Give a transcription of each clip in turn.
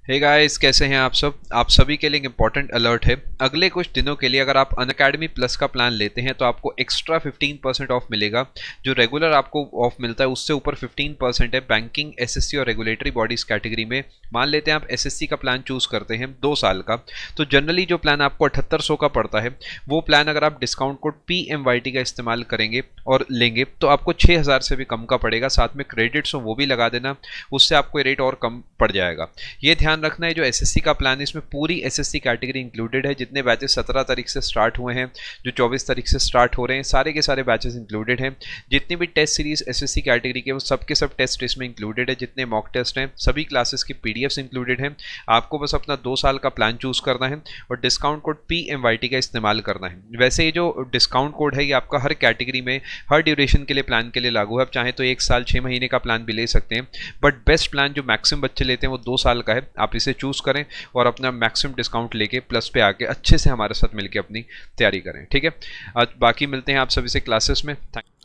Hey guys, कैसे हैं आप सब। आप सभी के लिए एक इंपॉर्टेंट अलर्ट है। अगले कुछ दिनों के लिए अगर आप अनअकैडमी प्लस का प्लान लेते हैं तो आपको एक्स्ट्रा 15% ऑफ मिलेगा। जो रेगुलर आपको ऑफ मिलता है उससे ऊपर 15% है बैंकिंग, एसएससी और रेगुलेटरी बॉडीज कैटेगरी में। मान लेते हैं आप एसएससी का प्लान चूज करते हैं 2 साल का, तो जनरली जो प्लान आपको 7800 का पड़ता है, वो प्लान अगर आप डिस्काउंट कोड PMYT का इस्तेमाल करेंगे और लेंगे तो आपको 6000 से भी कम का पड़ेगा। साथ में क्रेडिट्स हो वो भी लगा देना, उससे आपको रेट और कम पड़ जाएगा। ये ध्यान रखना है, जो एसएससी का प्लान है इसमें पूरी एसएससी कैटेगरी इंक्लूडेड है। जितने बैचेस 17 तारीख से स्टार्ट हुए हैं, जो 24 तारीख से स्टार्ट हो रहे हैं, सारे के सारे बैचेस इंक्लूडेड हैं। जितनी भी टेस्ट सीरीज एसएससी कैटेगरी के वो सब के सब टेस्ट इसमें इंक्लूडेड है। जितने मॉक टेस्ट हैं सभी क्लासेस की पीडीएफ्स इंक्लूडेड हैं। आपको बस अपना 2 साल का प्लान चूज करना है और डिस्काउंट कोड PMYT का इस्तेमाल करना है। वैसे ये जो डिस्काउंट कोड है ये आपका हर कैटेगरी में हर ड्यूरेशन के लिए प्लान के लिए लागू है। आप चाहें तो 1 साल 6 महीने का प्लान भी ले सकते हैं, बट बेस्ट प्लान जो मैक्सिमम बच्चे लेते हैं वो 2 साल का है। आप इसे चूज करें और अपना मैक्सिमम डिस्काउंट लेके प्लस पे आके अच्छे से हमारे साथ मिलकर अपनी तैयारी करें। ठीक है, आज बाकी मिलते हैं आप सभी से क्लासेस में।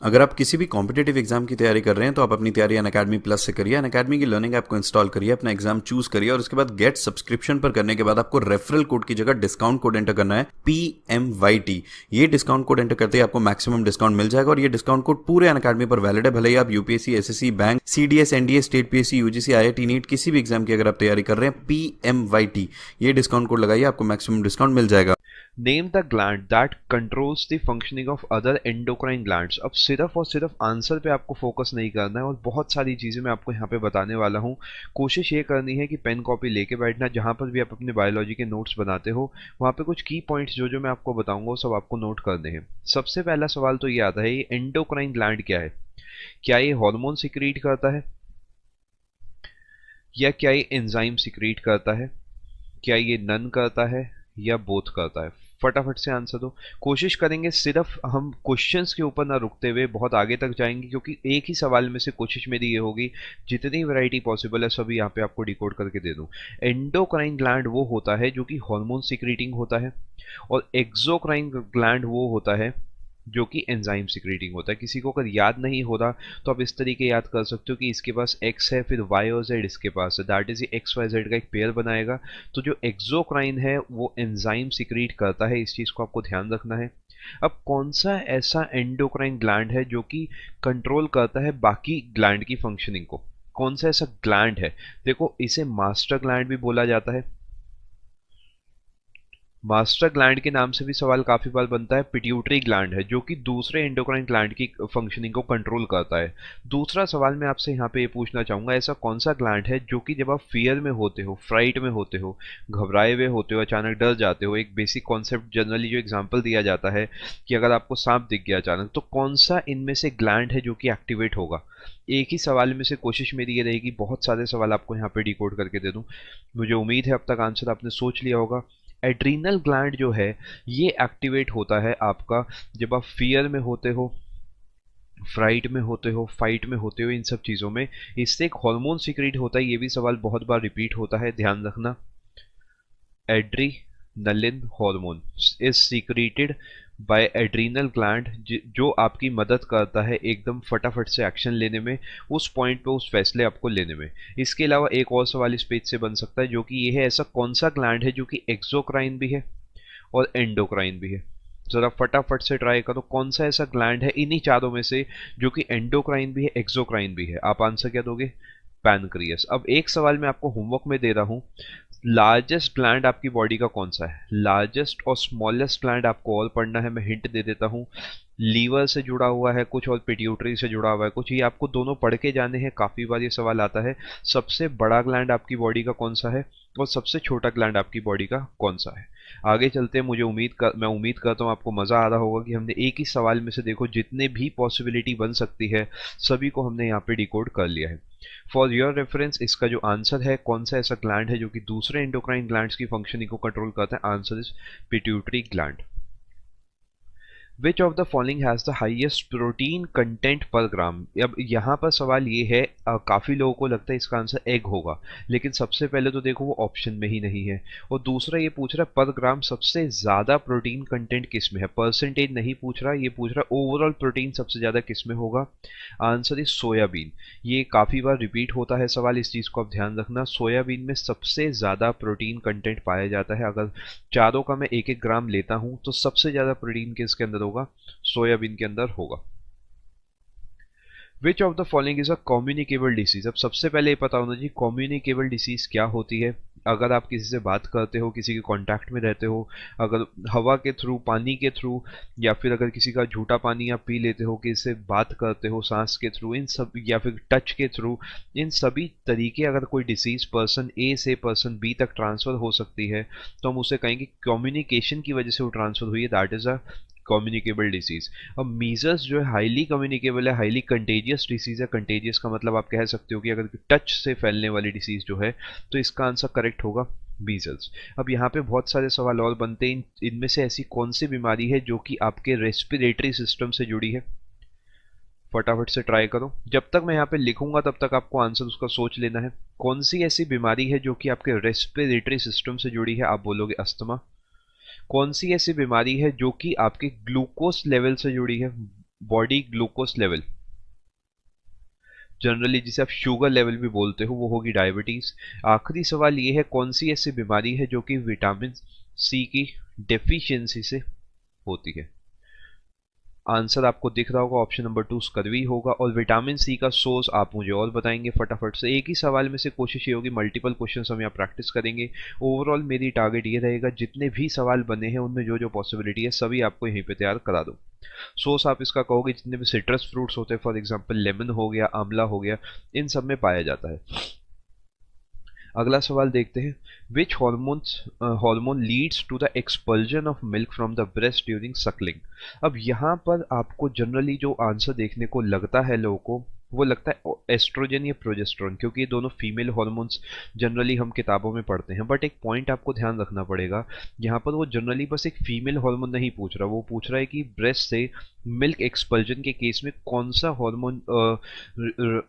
अगर आप किसी भी कॉम्पिटेटिव एग्जाम की तैयारी कर रहे हैं तो आप अपनी तैयारी अनअकैडमी प्लस से करिए। अनअकैडमी की लर्निंग ऐप को इंस्टॉल करिए, अपना एग्जाम चूज करिए और उसके बाद गेट सब्सक्रिप्शन पर करने के बाद आपको रेफरल कोड की जगह डिस्काउंट कोड एंटर करना है PMYT। ये डिस्काउंट कोड एंटर करते ही आपको मैक्सिमम डिस्काउंट मिल जाएगा और ये डिस्काउंट कोड पूरे अनअकैडमी पर वैलिड है। भले ही आप UPSC, SSC, bank, CDS, NDA, state PSC, UGC, IIT, NEET किसी भी एग्जाम की अगर आप तैयारी कर रहे हैं, PMYT ये डिस्काउंट कोड लगाइए, आपको मैक्सिमम डिस्काउंट मिल जाएगा। Name the gland that controls the functioning of other endocrine glands. अब सिर्फ और सिर्फ आंसर पे आपको फोकस नहीं करना है और बहुत सारी चीज़ें मैं आपको यहाँ पे बताने वाला हूँ। कोशिश ये करनी है कि पेन कॉपी लेके बैठना, जहाँ पर भी आप अपने बायोलॉजी के नोट्स बनाते हो वहाँ पे कुछ की पॉइंट्स जो जो मैं आपको बताऊंगा वो सब आपको नोट करने हैं। सबसे पहला सवाल तो ये आता है, ये एंडोक्राइन ग्लैंड क्या है? क्या ये हार्मोन सिक्रीट करता है, या क्या ये एंजाइम सिक्रीट करता है, क्या ये नन करता है, या बोथ करता है? फटाफट से आंसर दो। कोशिश करेंगे सिर्फ हम क्वेश्चंस के ऊपर ना रुकते हुए बहुत आगे तक जाएंगे, क्योंकि एक ही सवाल में से कोशिश मेरी ये होगी जितनी वैरायटी पॉसिबल है सभी यहाँ पे आपको डिकोड करके दे दूं। एंडोक्राइन ग्लैंड वो होता है जो कि हार्मोन सिक्रीटिंग होता है, और एक्सोक्राइन ग्लैंड वो होता है जो कि एंजाइम सिक्रीटिंग होता है। किसी को अगर याद नहीं हो रहा तो आप इस तरीके याद कर सकते हो कि इसके पास एक्स है, फिर वाई और जेड इसके पास है, दैट इज ये एक्स वाई जेड का एक पेयर बनाएगा। तो जो एक्सोक्राइन है वो एंजाइम सिक्रीट करता है, इस चीज को आपको ध्यान रखना है। अब कौन सा ऐसा एंडोक्राइन ग्लैंड है जो कि कंट्रोल करता है बाकी ग्लैंड की फंक्शनिंग को? कौन सा ऐसा ग्लैंड है? देखो, इसे मास्टर ग्लैंड भी बोला जाता है। मास्टर ग्लैंड के नाम से भी सवाल काफी बार बनता है। पिट्यूटरी ग्लैंड है जो कि दूसरे एंडोक्राइन ग्लैंड की फंक्शनिंग को कंट्रोल करता है। दूसरा सवाल मैं आपसे यहाँ पे ये पूछना चाहूंगा, ऐसा कौन सा ग्लैंड है जो कि जब आप फियर में होते हो, फ्राइट में होते हो, घबराए हुए होते हो, अचानक डर जाते हो, एक बेसिक कॉन्सेप्ट जनरली जो एग्जाम्पल दिया जाता है कि अगर आपको सांप दिख गया अचानक, तो कौन सा इनमें से ग्लैंड है जो कि एक्टिवेट होगा? एक ही सवाल में से कोशिश मेरी ये रहेगी बहुत सारे सवाल आपको यहाँ पे डिकोड करके दे दूं। मुझे उम्मीद है अब तक आंसर आपने सोच लिया होगा। एड्रीनल ग्लैंड जो है ये एक्टिवेट होता है आपका जब आप फियर में होते हो, फ्राइट में होते हो, फाइट में होते हो, इन सब चीज़ों में। इससे एक हार्मोन सिक्रीट होता है, ये भी सवाल बहुत बार रिपीट होता है, ध्यान रखना। Adrenaline hormone is secreted by adrenal gland, जो आपकी मदद करता है एकदम फटाफट से एक्शन लेने में, उस पॉइंट पे उस फैसले आपको लेने में। इसके अलावा एक और सवाल इस पेज से बन सकता है जो कि ये है, ऐसा कौन सा ग्लैंड है जो कि एक्सोक्राइन भी है और एंडोक्राइन भी है? जरा फटाफट से ट्राई करो, कौन सा ऐसा ग्लैंड है इन्हीं चारों में से जो कि एंडोक्राइन भी है, एक्सोक्राइन भी है? आप आंसर क्या दोगे? पैनक्रियस। अब एक सवाल मैं आपको होमवर्क में दे रहा हूं, लार्जेस्ट ग्लैंड आपकी बॉडी का कौन सा है? लार्जेस्ट और स्मॉलेस्ट ग्लैंड आपको और पढ़ना है, मैं हिंट दे देता हूँ। लीवर से जुड़ा हुआ है कुछ और पिट्यूटरी से जुड़ा हुआ है कुछ, ये आपको दोनों पढ़ के जाने हैं। काफी बार ये सवाल आता है, सबसे बड़ा ग्लैंड आपकी बॉडी का कौन सा है और सबसे छोटा ग्लैंड आपकी बॉडी का कौन सा है? आगे चलते हैं। मैं उम्मीद करता हूँ आपको मजा आ रहा होगा कि हमने एक ही सवाल में से देखो जितने भी पॉसिबिलिटी बन सकती है सभी को हमने यहाँ पे डिकोड कर लिया है। फॉर योर रेफरेंस, इसका जो आंसर है, कौन सा ऐसा ग्लैंड है जो कि दूसरे एंडोक्राइन ग्लैंड्स की फंक्शनिंग को कंट्रोल करता है, answer is pituitary gland. Which of the following has the highest protein content पर ग्राम। अब यहाँ पर सवाल ये है, काफ़ी लोगों को लगता है इसका आंसर एग होगा, लेकिन सबसे पहले तो देखो वो ऑप्शन में ही नहीं है। और दूसरा ये पूछ रहा है पर ग्राम सबसे ज़्यादा प्रोटीन कंटेंट किस में है, परसेंटेज नहीं पूछ रहा, ये पूछ रहा है ओवरऑल प्रोटीन सबसे ज़्यादा किस में होगा। Answer is soybean. ये काफ़ी बार रिपीट होता है सवाल, इस चीज़ को आप ध्यान रखना। सोयाबीन में सबसे ज़्यादा प्रोटीन कंटेंट पाया जाता है। अगर चारों का मैं 1-1 ग्राम लेता हूं तो सबसे ज़्यादा प्रोटीन किसके अंदर होगा, सोयाबीन के अंदर होगा। Which of the following is a communicable disease. अब सबसे पहले ये पता होना चाहिए कम्युनिकेबल डिसीज क्या होती है। अगर आप किसी से बात करते हो, किसी के कांटेक्ट में रहते हो, अगर हवा के थ्रू, पानी के थ्रू, या फिर अगर किसी का झूठा पानी आप पी लेते हो, किसी से बात करते हो सांस के थ्रू, इन सब, या फिर टच के थ्रू, इन सभी तरीके अगर कोई डिसीज पर्सन ए से पर्सन बी तक ट्रांसफर हो सकती है तो हम उसे कहेंगे कम्युनिकेशन की वजह से वो ट्रांसफर हुई है, that is a communicable disease. अब मीजल्स जो है हाईली कम्युनिकेबल है, हाईली कंटेजियस डिसीज है। कंटेजियस का मतलब आप कह सकते हो कि अगर टच से फैलने वाली डिसीज जो है, तो इसका आंसर करेक्ट होगा मीजल्स। अब यहाँ पे बहुत सारे सवाल और बनते हैं, इनमें से ऐसी कौन सी बीमारी है जो कि आपके रेस्पिरेटरी सिस्टम से जुड़ी है। फटाफट से ट्राई करो, जब तक मैं यहाँ पे लिखूंगा तब तक आपको आंसर उसका सोच लेना है। कौन सी ऐसी बीमारी है जो कि आपके रेस्पिरेटरी सिस्टम से जुड़ी है, आप बोलोगे अस्थमा। कौन सी ऐसी बीमारी है जो कि आपके ग्लूकोज लेवल से जुड़ी है, बॉडी ग्लूकोज लेवल, जनरली जिसे आप शुगर लेवल भी बोलते हो, वो होगी डायबिटीज। आखिरी सवाल ये है, कौन सी ऐसी बीमारी है जो कि विटामिन सी की डेफिशिएंसी से होती है। आंसर आपको दिख रहा होगा, ऑप्शन नंबर 2 स्कर्वी होगा। और विटामिन सी का सोर्स आप मुझे और बताएंगे फटाफट से। एक ही सवाल में से कोशिश ये होगी, मल्टीपल क्वेश्चंस हम यहाँ प्रैक्टिस करेंगे। ओवरऑल मेरी टारगेट ये रहेगा, जितने भी सवाल बने हैं उनमें जो जो पॉसिबिलिटी है सभी आपको यहीं पे तैयार करा दो। सोर्स आप इसका कहोगे जितने भी सिट्रस फ्रूट्स होते हैं, फॉर एग्जाम्पल लेमन हो गया, आंवला हो गया, इन सब में पाया जाता है। अगला सवाल देखते हैं, which hormone leads to the expulsion of milk from the breast during suckling. अब यहाँ पर आपको जनरली जो आंसर देखने को लगता है लोगों को, वो लगता है एस्ट्रोजन या प्रोजेस्टेरोन, क्योंकि ये दोनों फीमेल हार्मोन्स जनरली हम किताबों में पढ़ते हैं। बट एक पॉइंट आपको ध्यान रखना पड़ेगा, यहाँ पर वो जनरली बस एक फीमेल हार्मोन नहीं पूछ रहा, वो पूछ रहा है कि ब्रेस्ट से मिल्क एक्सपल्जन के केस में कौन सा हार्मोन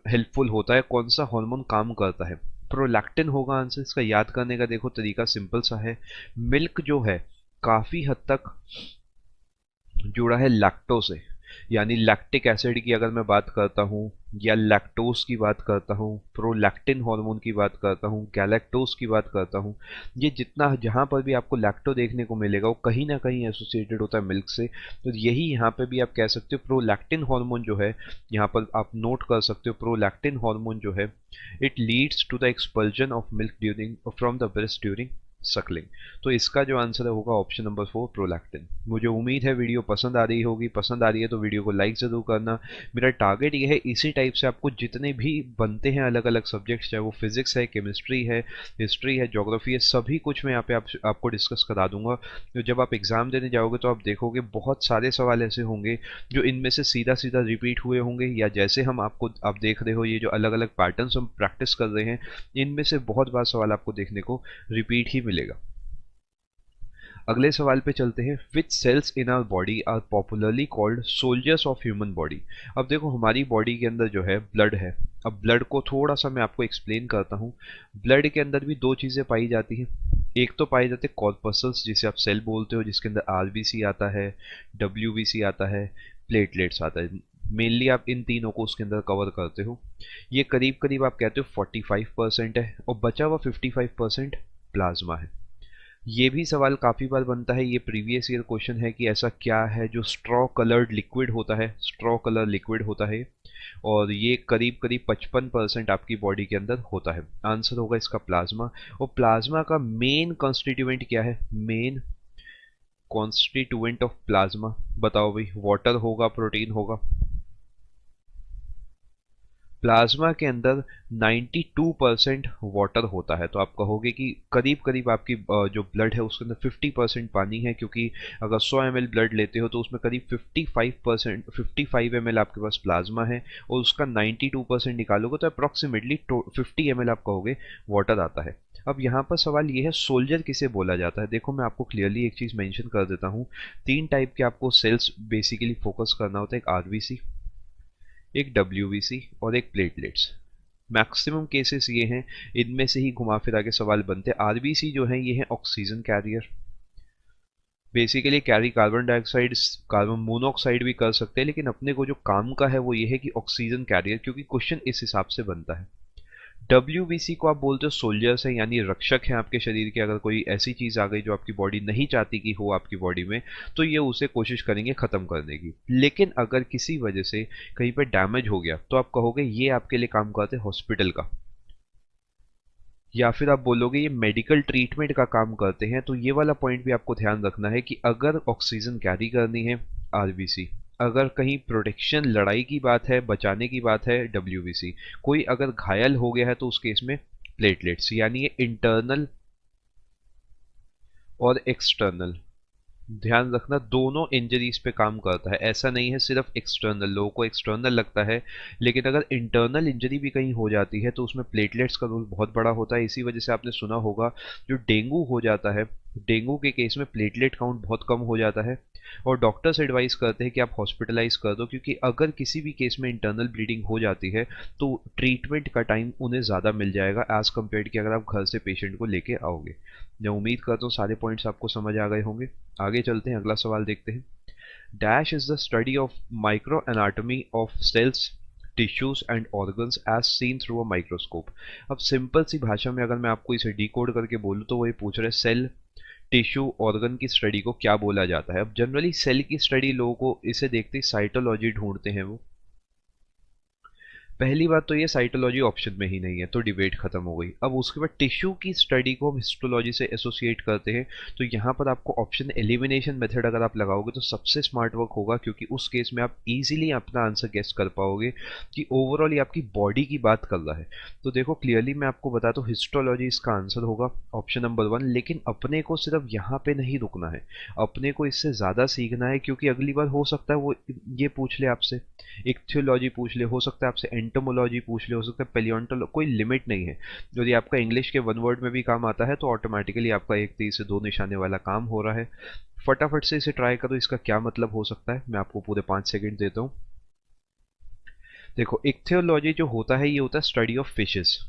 हेल्पफुल होता है, कौन सा हार्मोन काम करता है। प्रोलैक्टिन होगा आंसर। इसका याद करने का देखो तरीका सिंपल सा है, मिल्क जो है काफी हद तक जुड़ा है लैक्टो से, यानी लैक्टिक एसिड की अगर मैं बात करता हूँ, या लैक्टोज की बात करता हूँ, प्रोलैक्टिन हार्मोन की बात करता हूँ, गैलेक्टोज की बात करता हूँ, ये जितना जहाँ पर भी आपको लैक्टो देखने को मिलेगा वो कहीं ना कहीं एसोसिएटेड होता है मिल्क से। तो यही यहाँ पे भी आप कह सकते हो प्रोलैक्टिन हार्मोन जो है, यहाँ पर आप नोट कर सकते हो प्रोलैक्टिन हार्मोन जो है, it leads to the expulsion of milk during from the breast during suckling. तो इसका जो आंसर होगा ऑप्शन नंबर 4 प्रोलैक्टिन। मुझे उम्मीद है वीडियो पसंद आ रही होगी, पसंद आ रही है तो वीडियो को लाइक जरूर करना। मेरा टारगेट ये है इसी टाइप से आपको जितने भी बनते हैं अलग अलग सब्जेक्ट्स, चाहे वो फिजिक्स है, केमिस्ट्री है, हिस्ट्री है, ज्योग्राफी है, सभी कुछ मैं यहाँ पे आपको डिस्कस करा दूंगा। तो जब आप एग्जाम देने जाओगे तो आप देखोगे बहुत सारे सवाल ऐसे होंगे जो इनमें से सीधा सीधा रिपीट हुए होंगे, या जैसे हम आपको आप देख रहे हो ये जो अलग अलग पैटर्न्स हम प्रैक्टिस कर रहे हैं, इनमें से बहुत बार सवाल आपको देखने को रिपीट ही मिलेगा। अगले सवाल पे चलते हैं, which cells in our body are popularly called soldiers of human body. अब देखो हमारी बॉडी के अंदर जो है ब्लड है। अब ब्लड को थोड़ा सा मैं आपको एक्सप्लेन करता हूँ। ब्लड के अंदर भी दो चीज़ें पाई जाती हैं। एक तो पाए जाते हैं कॉर्पसल्स, जिसे आप सेल बोलते हो, जिसके अंदर आरबीसी आता है, डब्ल्यूबीसी आता है, प्लेटलेट्स आता है। मेनली आप इन तीनों को उसके अंदर कवर करते हो। ये करीब करीब आप कहते हो 45% है, और बचा हुआ 55% प्लाज्मा है। ये भी सवाल काफ़ी बार बनता है, ये प्रीवियस ईयर क्वेश्चन है कि ऐसा क्या है जो स्ट्रॉ कलर्ड लिक्विड होता है, स्ट्रॉ कलर लिक्विड होता है, और ये करीब करीब 55% आपकी बॉडी के अंदर होता है। आंसर होगा इसका प्लाज्मा। और प्लाज्मा का मेन कॉन्स्टिट्यूएंट क्या है, मेन कॉन्स्टिट्यूएंट ऑफ प्लाज्मा बताओ भाई। वाटर होगा, प्रोटीन होगा। प्लाज्मा के अंदर 92% वाटर होता है। तो आप कहोगे कि करीब करीब आपकी जो ब्लड है उसके अंदर 50% पानी है, क्योंकि अगर 100 ml ब्लड लेते हो तो उसमें करीब 55 ml आपके पास प्लाज्मा है, और उसका 92% निकालोगे तो अप्रॉक्सीमेटली 50 ml आप कहोगे वाटर आता है। अब यहाँ पर सवाल ये है सोल्जर किसे बोला जाता है। देखो मैं आपको क्लियरली एक चीज़ मेंशन कर देता हूँ, 3 टाइप के आपको सेल्स बेसिकली फोकस करना होता है, एक आरबीसी, एक डब्ल्यूबीसी और एक प्लेटलेट्स। मैक्सिमम केसेस ये हैं, इनमें से ही घुमा फिरा के सवाल बनते हैं। आरबीसी जो है ये है oxygen carrier, basically carry carbon dioxide, carbon monoxide भी कर सकते हैं, लेकिन अपने को जो काम का है वो ये है कि ऑक्सीजन कैरियर, क्योंकि क्वेश्चन इस हिसाब से बनता है। डब्ल्यूबीसी को आप बोलते हो सोल्जर्स है, यानी रक्षक हैं आपके शरीर के। अगर कोई ऐसी चीज आ गई जो आपकी बॉडी नहीं चाहती कि हो आपकी बॉडी में, तो ये उसे कोशिश करेंगे खत्म करने की। लेकिन अगर किसी वजह से कहीं पर डैमेज हो गया तो आप कहोगे ये आपके लिए काम करते हैं हॉस्पिटल का, या फिर आप बोलोगे ये मेडिकल ट्रीटमेंट का काम करते हैं। तो ये वाला पॉइंट भी आपको ध्यान रखना है कि अगर ऑक्सीजन कैरी करनी है आरबीसी, अगर कहीं प्रोटेक्शन लड़ाई की बात है, बचाने की बात है डब्ल्यूबीसी, कोई अगर घायल हो गया है तो उस केस में प्लेटलेट्स, यानी ये इंटरनल और एक्सटर्नल, ध्यान रखना दोनों इंजरीज पे काम करता है। ऐसा नहीं है सिर्फ एक्सटर्नल, लोगों को एक्सटर्नल लगता है, लेकिन अगर इंटरनल इंजरी भी कहीं हो जाती है तो उसमें प्लेटलेट्स का रोल बहुत बड़ा होता है। इसी वजह से आपने सुना होगा जो डेंगू हो जाता है, डेंगू के केस में प्लेटलेट काउंट बहुत कम हो जाता है और डॉक्टर्स एडवाइस करते हैं कि आप हॉस्पिटलाइज कर दो, क्योंकि अगर किसी भी केस में इंटरनल ब्लीडिंग हो जाती है तो ट्रीटमेंट का टाइम उन्हें ज़्यादा मिल जाएगा एज कम्पेयर कि अगर आप घर से पेशेंट को लेके आओगे। मैं उम्मीद करता हूँ सारे पॉइंट्स आपको समझ आ गए होंगे। आगे चलते हैं, अगला सवाल देखते हैं। Dash is the study of micro anatomy of cells, tissues and organs as seen through a microscope. अब सिंपल सी भाषा में अगर मैं आपको इसे डिकोड करके बोलूँ तो वो ये पूछ रहे सेल, टिश्यू, ऑर्गन की स्टडी को क्या बोला जाता है। अब जनरली सेल की स्टडी लोगों को इसे देखते ही साइटोलॉजी ढूंढते हैं वो। पहली बात तो ये साइटोलॉजी ऑप्शन में ही नहीं है, तो डिबेट खत्म हो गई। अब उसके बाद टिश्यू की स्टडी को हम हिस्टोलॉजी से एसोसिएट करते हैं, तो यहाँ पर आपको ऑप्शन एलिमिनेशन मेथड अगर आप लगाओगे तो सबसे स्मार्ट वर्क होगा, क्योंकि उस केस में आप इजीली अपना आंसर गेस कर पाओगे कि ओवरऑल ये आपकी बॉडी की बात कर रहा है। तो देखो क्लियरली मैं आपको बताता हूँ, हिस्टोलॉजी इसका आंसर होगा ऑप्शन नंबर 1। लेकिन अपने को सिर्फ यहाँ पे नहीं रुकना है, अपने को इससे ज़्यादा सीखना है, क्योंकि अगली बार हो सकता है वो ये पूछ ले आपसे, इक्थियोलॉजी पूछ ले, हो सकता है आपसे एंटोमोलॉजी पूछ ले, हो सकता है पेलियोंटोलॉजी, कोई लिमिट नहीं है। यदि आपका इंग्लिश के वन वर्ड में भी काम आता है तो ऑटोमेटिकली आपका एक तीर से दो निशाने वाला काम हो रहा है। फटाफट से इसे ट्राई करो, इसका क्या मतलब हो सकता है मैं आपको पूरे 5 सेकंड देता हूँ। देखो इक्थियोलॉजी जो होता है ये होता है स्टडी ऑफ फिशेस।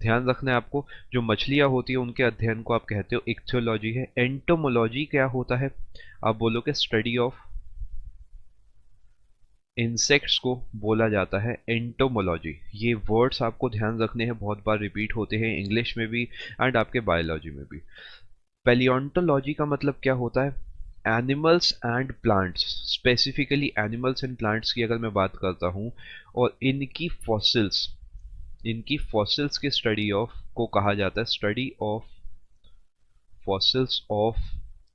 ध्यान रखना है आपको, जो मछलियां होती है उनके अध्ययन को आप कहते हो इक्थियोलॉजी है। एंटोमोलॉजी क्या होता है, आप बोलोगे स्टडी ऑफ इंसेक्ट्स को बोला जाता है एंटोमोलॉजी। ये वर्ड्स आपको ध्यान रखने हैं, बहुत बार रिपीट होते हैं इंग्लिश में भी एंड आपके बायोलॉजी में भी। पैलियोंटोलॉजी का मतलब क्या होता है, animals and plants, specifically animals and plants की अगर मैं बात करता हूँ, और इनकी फॉसिल्स की स्टडी ऑफ को कहा जाता है study of fossils of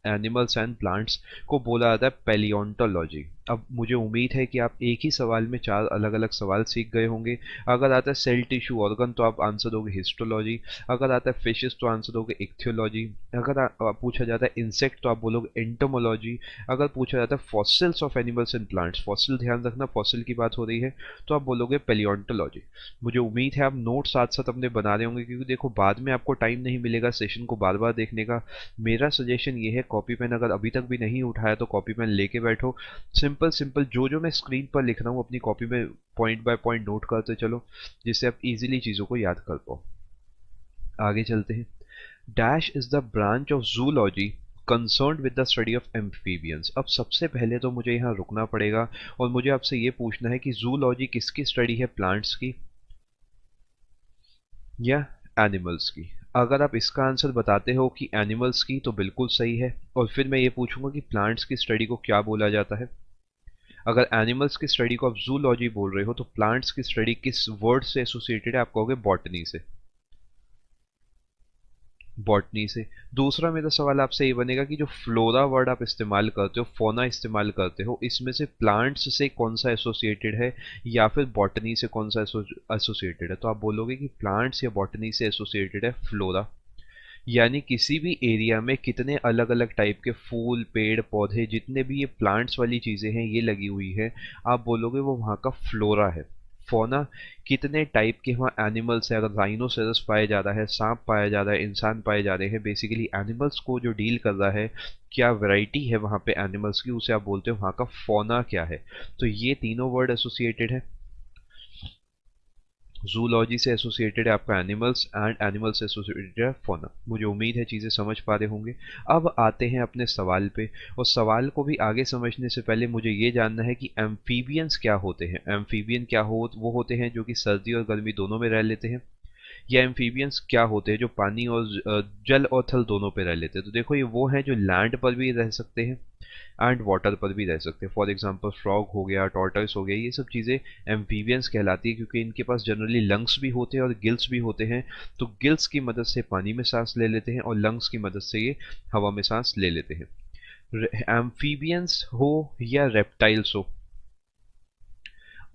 animals and plants को बोला जाता है पैलियोंटोलॉजी। अब मुझे उम्मीद है कि आप एक ही सवाल में 4 अलग अलग सवाल सीख गए होंगे। अगर आता है सेल, टिश्यू, ऑर्गन तो आप आंसर दोगे हिस्टोलॉजी, अगर आता है फिशेस तो आंसर दोगे इक्थियोलॉजी, अगर पूछा जाता है इंसेक्ट तो आप बोलोगे एंटोमोलॉजी, अगर पूछा जाता है fossils of animals and plants, fossil ध्यान रखना फॉसिल की बात हो रही है, तो आप बोलोगे पैलियोंटोलॉजी। मुझे उम्मीद है आप नोट साथ साथ अपने बना रहे होंगे, क्योंकि देखो बाद में आपको टाइम नहीं मिलेगा सेशन को बार बार देखने का। मेरा सजेशन ये है, कॉपी पेन अगर अभी तक भी नहीं उठाया तो कॉपी पेन लेके बैठो, सिंपल सिंपल जो मैं स्क्रीन पर लिख रहा हूँ अपनी कॉपी में पॉइंट बाय पॉइंट नोट करते चलो, जिससे आप इजीली चीजों को याद कर पाओ। आगे चलते हैं। Dash is the branch of zoology concerned with the study of amphibians. अब सबसे पहले तो मुझे यहाँ रुकना पड़ेगा और मुझे आपसे ये पूछना है कि जूलॉजी किसकी स्टडी है, प्लांट्स की या एनिमल्स की। अगर आप इसका आंसर बताते हो कि एनिमल्स की तो बिल्कुल सही है, और फिर मैं ये पूछूंगा कि प्लांट्स की स्टडी को क्या बोला जाता है। अगर एनिमल्स की स्टडी को आप जूलॉजी बोल रहे हो तो प्लांट्स की स्टडी किस वर्ड से एसोसिएटेड है, आप कहोगे बॉटनी से, बॉटनी से। दूसरा मेरा सवाल आपसे ये बनेगा कि जो फ्लोरा वर्ड आप इस्तेमाल करते हो, फोना इस्तेमाल करते हो, इसमें से प्लांट्स से कौन सा एसोसिएटेड है या फिर बॉटनी से कौन सा एसोसिएटेड है। तो आप बोलोगे कि प्लांट्स या बॉटनी से एसोसिएटेड है फ्लोरा, यानी किसी भी एरिया में कितने अलग अलग टाइप के फूल, पेड़, पौधे, जितने भी ये प्लांट्स वाली चीज़ें हैं ये लगी हुई है, आप बोलोगे वो वहाँ का फ्लोरा है। फौना कितने टाइप के वहाँ एनिमल्स है, अगर राइनोसेरस पाया जा रहा है, सांप पाया जा रहा है, इंसान पाए जा रहे हैं, बेसिकली एनिमल्स को जो डील कर रहा है, क्या वैरायटी है वहाँ पे एनिमल्स की, उसे आप बोलते हो वहाँ का फौना क्या है। तो ये तीनों वर्ड एसोसिएटेड है। जूलॉजी से एसोसिएटेड है आपका एनिमल्स, एंड एनिमल से एसोसिएटेड है फौना। मुझे उम्मीद है चीज़ें समझ पा रहे होंगे। अब आते हैं अपने सवाल पे, और सवाल को भी आगे समझने से पहले मुझे ये जानना है कि एम्फीबियंस क्या होते हैं। एम्फीबियन क्या वो होते हैं जो कि सर्दी और गर्मी दोनों में रह लेते हैं, या एम्फीबियंस क्या होते हैं जो पानी और जल और थल दोनों पे रह लेते हैं। तो देखो ये वो हैं जो लैंड पर भी रह सकते हैं एंड वाटर पर भी रह सकते हैं। फॉर एग्जांपल फ्रॉग हो गया, टॉर्टोइस हो गया, ये सब चीज़ें एम्फीबियंस कहलाती है, क्योंकि इनके पास जनरली लंग्स भी होते हैं और गिल्स भी होते हैं। तो गिल्स की मदद से पानी में सांस ले लेते हैं और लंग्स की मदद से ये हवा में सांस ले लेते हैं। एम्फीबियंस हो या रेप्टाइल्स हो,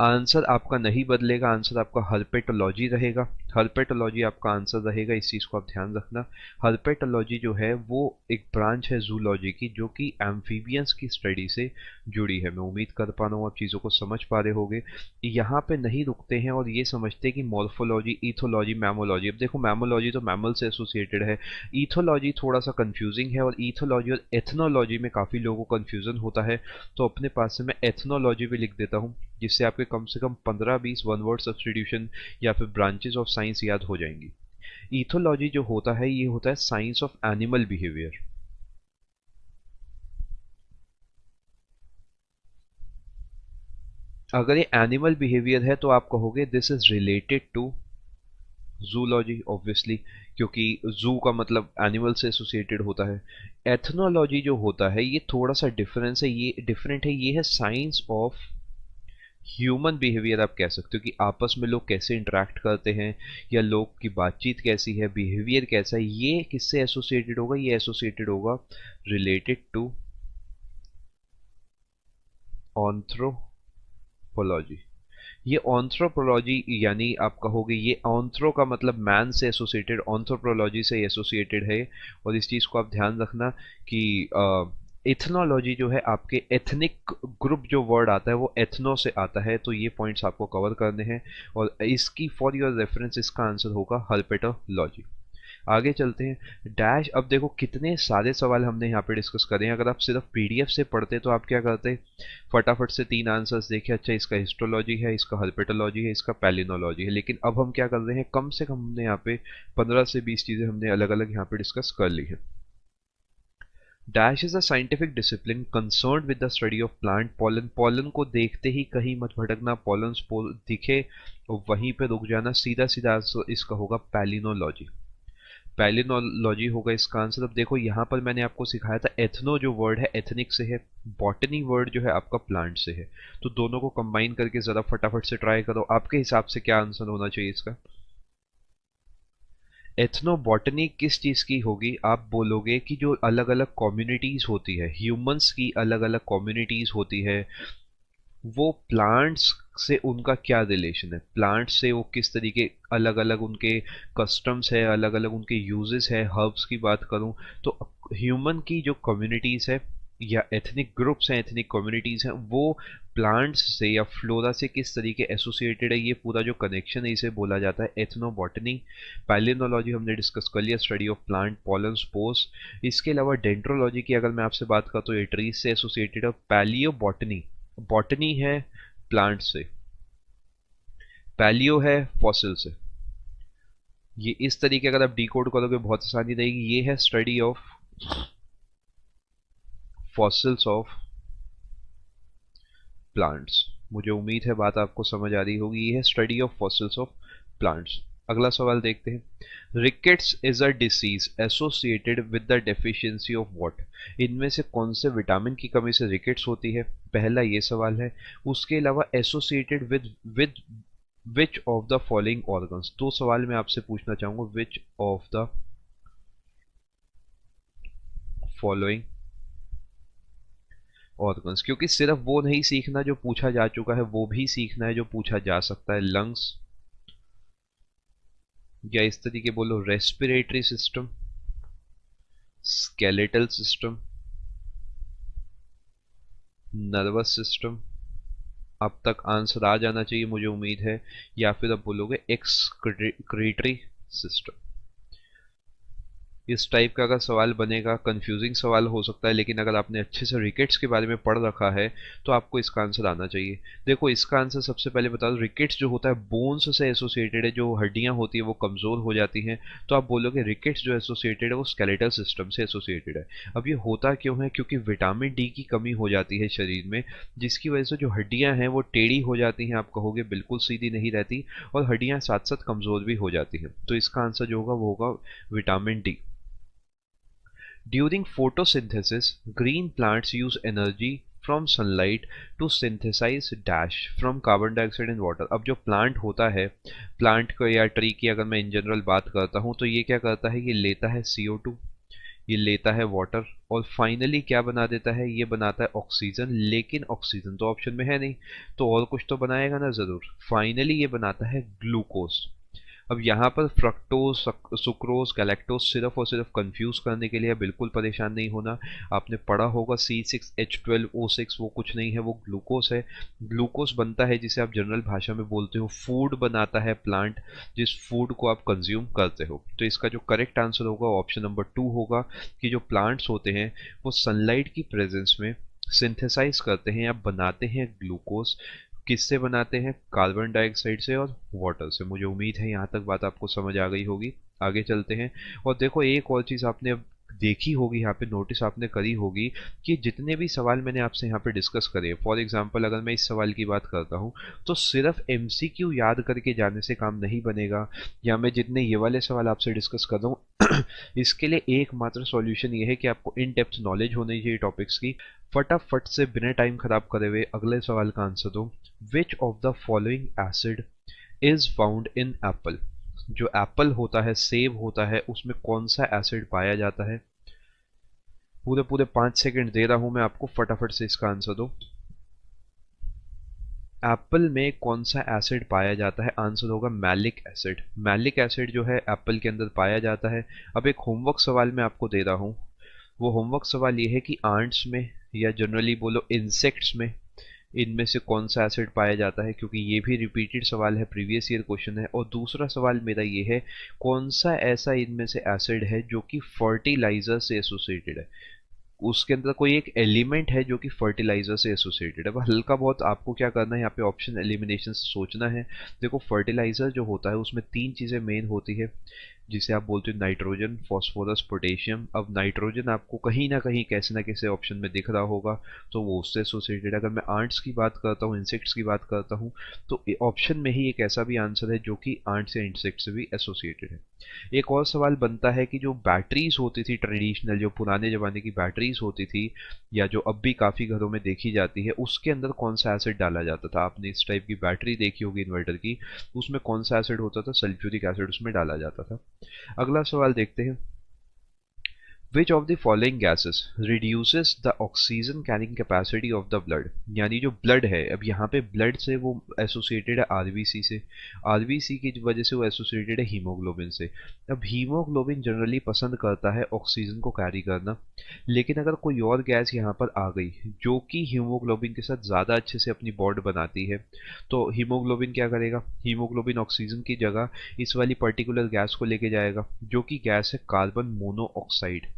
आंसर आपका नहीं बदलेगा, आंसर आपका हर्पेटोलॉजी रहेगा। हर्पेटोलॉजी आपका आंसर रहेगा, इस चीज़ को आप ध्यान रखना। हर्पेटोलॉजी जो है वो एक ब्रांच है जूलॉजी की, जो कि एम्फीबियंस की स्टडी से जुड़ी है। मैं उम्मीद कर पा रहा हूँ आप चीज़ों को समझ पा रहे होगे। यहाँ पे नहीं रुकते हैं और ये समझते हैं कि मॉर्फोलॉजी, इथोलॉजी, मैमोलॉजी। अब देखो मैमोलॉजी तो मैमल से एसोसिएटेड है, इथोलॉजी थोड़ा सा कंफ्यूजिंग है, और इथोलॉजी और एथनोलॉजी में काफ़ी लोगों को कंफ्यूजन होता है। तो अपने पास से मैं एथनोलॉजी भी लिख देता हूँ, जिससे आपके कम से कम 15-20 वन वर्ड सब्स्टिट्यूशन या फिर ब्रांचेस ऑफ साइंस याद हो जाएंगी। इथोलॉजी जो होता है ये होता है साइंस ऑफ एनिमल बिहेवियर। अगर ये एनिमल बिहेवियर है तो आप कहोगे this is related to zoology, obviously, क्योंकि जू का मतलब एनिमल से एसोसिएटेड होता है। एथनोलॉजी जो होता है ये थोड़ा सा डिफरेंट है, ये है साइंस ऑफ ह्यूमन बिहेवियर। आप कह सकते हो कि आपस में लोग कैसे इंटरेक्ट करते हैं, या लोग की बातचीत कैसी है, बिहेवियर कैसा है, ये किससे एसोसिएटेड होगा, ये एसोसिएटेड होगा रिलेटेड टू ऑन्थ्रोपोलॉजी। ये ऑन्थ्रोपोलॉजी यानी आप कहोगे ये ऑन्थ्रो का मतलब मैन से एसोसिएटेड, ऑन्थ्रोपोलॉजी से एसोसिएटेड है। और इस चीज़ को आप ध्यान रखना कि इथनोलॉजी जो है आपके एथनिक ग्रुप, जो वर्ड आता है वो एथनो से आता है। तो ये पॉइंट्स आपको कवर करने हैं, और इसकी फॉर योर रेफरेंस इसका आंसर होगा हर्पेटोलॉजी। आगे चलते हैं। डैश, अब देखो कितने सारे सवाल हमने यहाँ पे डिस्कस करे हैं। अगर आप सिर्फ पीडीएफ से पढ़ते तो आप क्या करते, फटाफट से 3 आंसर्स देखे, अच्छा इसका हिस्टोलॉजी है, इसका हर्पेटोलॉजी है, इसका पैलिनोलॉजी है। लेकिन अब हम क्या कर रहे हैं, कम से कम हमने यहाँ पे 15 से 20 चीज़ें हमने अलग अलग यहाँ पे डिस्कस कर ली है। Dash is a scientific discipline concerned with the study of plant pollen. Pollen को देखते ही कहीं मत भटकना, पॉलन स्पोर दिखे और वहीं पे रुक जाना। सीधा सीधा आंसर इसका होगा पैलिनोलॉजी। पैलिनोलॉजी होगा इसका आंसर। अब देखो यहाँ पर मैंने आपको सिखाया था एथनो जो वर्ड है एथनिक से है, बॉटनी वर्ड जो है आपका प्लांट से है। तो दोनों को कंबाइन करके जरा फटाफट से ट्राई करो, आपके हिसाब से क्या आंसर होना चाहिए इसका। एथनोबॉटनी किस चीज की होगी, आप बोलोगे कि जो अलग अलग कम्युनिटीज होती है, ह्यूमंस की अलग अलग कम्युनिटीज होती है, वो प्लांट्स से उनका क्या रिलेशन है, प्लांट्स से वो किस तरीके अलग अलग उनके कस्टम्स है, अलग अलग उनके यूजेस है। हर्ब्स की बात करूं तो ह्यूमन की जो कम्युनिटीज है या एथनिक ग्रुप्स हैं, एथनिक कम्युनिटीज हैं, वो प्लांट्स से या फ्लोरा से किस तरीके एसोसिएटेड है, ये पूरा जो कनेक्शन है इसे बोला जाता है एथनोबॉटनी। पैलियोनोलॉजी हमने डिस्कस कर लिया, study of plant pollen spores. इसके अलावा डेंड्रोलॉजी की अगर मैं आपसे बात करूँ तो ये ट्रीज से एसोसिएटेड है। पैलियोबॉटनी, बॉटनी है प्लांट से, पैलियो है फॉसिल से। ये इस तरीके अगर आप डिकोड करोगे बहुत आसानी रहेगी। ये है study of fossils of plants. मुझे उम्मीद है बात आपको समझ आ रही होगी, ये है study of fossils of plants. अगला सवाल देखते हैं। Rickets is a disease associated with the deficiency of what. इनमें से कौन से विटामिन की कमी से रिकेट्स होती है, पहला ये सवाल है। उसके अलावा associated with which of the following organs. दो सवाल मैं आपसे पूछना चाहूंगा, which of the following organs, क्योंकि सिर्फ वो नहीं सीखना जो पूछा जा चुका है, वो भी सीखना है जो पूछा जा सकता है। लंग्स, या इस तरीके बोलो respiratory system, skeletal system, nervous system, अब तक आंसर आ जाना चाहिए मुझे उम्मीद है, या फिर अब बोलोगे एक्सक्रीटरी सिस्टम। इस टाइप का अगर सवाल बनेगा, कंफ्यूजिंग सवाल हो सकता है, लेकिन अगर आपने अच्छे से रिकेट्स के बारे में पढ़ रखा है तो आपको इसका आंसर आना चाहिए। देखो इसका आंसर सबसे पहले बता दो, रिकेट्स जो होता है बोन्स से एसोसिएटेड है, जो हड्डियां होती है वो कमजोर हो जाती हैं, तो आप बोलोगे रिकेट्स जो एसोसिएटेड है वो स्केलेटल सिस्टम से एसोसिएटेड है। अब ये होता क्यों है? क्योंकि विटामिन डी की कमी हो जाती है शरीर में, जिसकी वजह से जो हड्डियां हैं वो टेढ़ी हो जाती हैं, आप कहोगे बिल्कुल सीधी नहीं रहती, और हड्डियां साथ साथ कमजोर भी हो जाती हैं। तो इसका आंसर जो होगा वो होगा vitamin D. During photosynthesis, green plants use energy from sunlight to synthesize dash from carbon dioxide and water। अब जो प्लांट होता है, प्लांट को या ट्री की अगर मैं इन जनरल बात करता हूँ, तो ये क्या करता है, ये लेता है CO2, ये लेता है वाटर, और फाइनली क्या बना देता है, ये बनाता है ऑक्सीजन। लेकिन ऑक्सीजन तो ऑप्शन में है नहीं, तो और कुछ तो बनाएगा ना जरूर। फाइनली ये बनाता है ग्लूकोज। अब यहाँ पर फ्रक्टोज, सुक्रोज, गैलेक्टोज सिर्फ और सिर्फ कंफ्यूज करने के लिए, बिल्कुल परेशान नहीं होना। आपने पढ़ा होगा C6H12O6, वो कुछ नहीं है, वो ग्लूकोज है। ग्लूकोज बनता है जिसे आप जनरल भाषा में बोलते हो फूड बनाता है प्लांट, जिस फूड को आप कंज्यूम करते हो। तो इसका जो करेक्ट आंसर होगा ऑप्शन नंबर 2 होगा, कि जो प्लांट्स होते हैं वो सनलाइट की प्रेजेंस में सिंथेसाइज करते हैं या बनाते हैं ग्लूकोज। किससे बनाते हैं? कार्बन डाइऑक्साइड से और वाटर से। मुझे उम्मीद है यहाँ तक बात आपको समझ आ गई होगी। आगे चलते हैं। और देखो एक और चीज़ आपने अब देखी होगी, यहाँ पे नोटिस आपने करी होगी, कि जितने भी सवाल मैंने आपसे यहाँ पे डिस्कस करे, फॉर एग्जांपल अगर मैं इस सवाल की बात करता हूँ, तो सिर्फ MCQ याद करके जाने से काम नहीं बनेगा। या मैं जितने ये वाले सवाल आपसे डिस्कस कर रहा हूँ इसके लिए एकमात्र सॉल्यूशन ये है कि आपको इन डेप्थ नॉलेज होनी चाहिए टॉपिक्स की। फटाफट से बिना टाइम खराब करे हुए अगले सवाल का आंसर दो। Which of the following acid is found in Apple? जो एप्पल होता है, सेब होता है, उसमें कौन सा एसिड पाया जाता है? पूरे पूरे 5 सेकंड दे रहा हूं मैं आपको, फटाफट से इसका आंसर दो। एप्पल में कौन सा एसिड पाया जाता है? आंसर होगा मैलिक एसिड। मैलिक एसिड जो है एप्पल के अंदर पाया जाता है। अब एक होमवर्क सवाल मैं आपको दे रहा हूँ। वो होमवर्क सवाल ये है कि आंट्स में, या जनरली बोलो इंसेक्ट्स में, इनमें से कौन सा एसिड पाया जाता है? क्योंकि ये भी रिपीटेड सवाल है, प्रीवियस ईयर क्वेश्चन है। और दूसरा सवाल मेरा ये है, कौन सा ऐसा इनमें से एसिड है जो कि फर्टिलाइजर से एसोसिएटेड है? उसके अंदर कोई एक एलिमेंट है जो कि फर्टिलाइजर से एसोसिएटेड है। अब हल्का बहुत आपको क्या करना है, यहाँ पे ऑप्शन एलिमिनेशन सोचना है। देखो फर्टिलाइजर जो होता है उसमें 3 चीज़ें मेन होती है, जिसे आप बोलते हो नाइट्रोजन, फॉस्फोरस, पोटेशियम। अब नाइट्रोजन आपको कहीं ना कहीं कैसे ना कैसे ऑप्शन में दिख रहा होगा, तो वो उससे एसोसिएटेड है। अगर मैं आंट्स की बात करता हूँ, इंसेक्ट्स की बात करता हूँ, तो ऑप्शन में ही एक ऐसा भी आंसर है जो कि आंट्स या इंसेक्ट से भी एसोसिएटेड है। एक और सवाल बनता है कि जो बैटरीज होती थी ट्रेडिशनल, जो पुराने ज़माने की बैटरीज होती थी, या जो अब भी काफ़ी घरों में देखी जाती है, उसके अंदर कौन सा एसिड डाला जाता था? आपने इस टाइप की बैटरी देखी होगी इन्वर्टर की, उसमें कौन सा एसिड होता था? सल्फ्यूरिक एसिड उसमें डाला जाता था। अगला सवाल देखते हैं। Which of the following gases reduces the oxygen carrying capacity of the blood? यानी जो ब्लड है, अब यहाँ पे ब्लड से वो एसोसिएटेड है आरबीसी से, आरबीसी की वजह से वो एसोसिएटेड है हीमोग्लोबिन से। अब हीमोग्लोबिन जनरली पसंद करता है ऑक्सीजन को कैरी करना, लेकिन अगर कोई और गैस यहाँ पर आ गई जो कि हीमोग्लोबिन के साथ ज़्यादा अच्छे से अपनी बॉन्ड बनाती है, तो हीमोग्लोबिन क्या करेगा? हीमोग्लोबिन ऑक्सीजन की जगह इस वाली पर्टिकुलर गैस को लेके जाएगा, जो कि गैस है कार्बन मोनोऑक्साइड।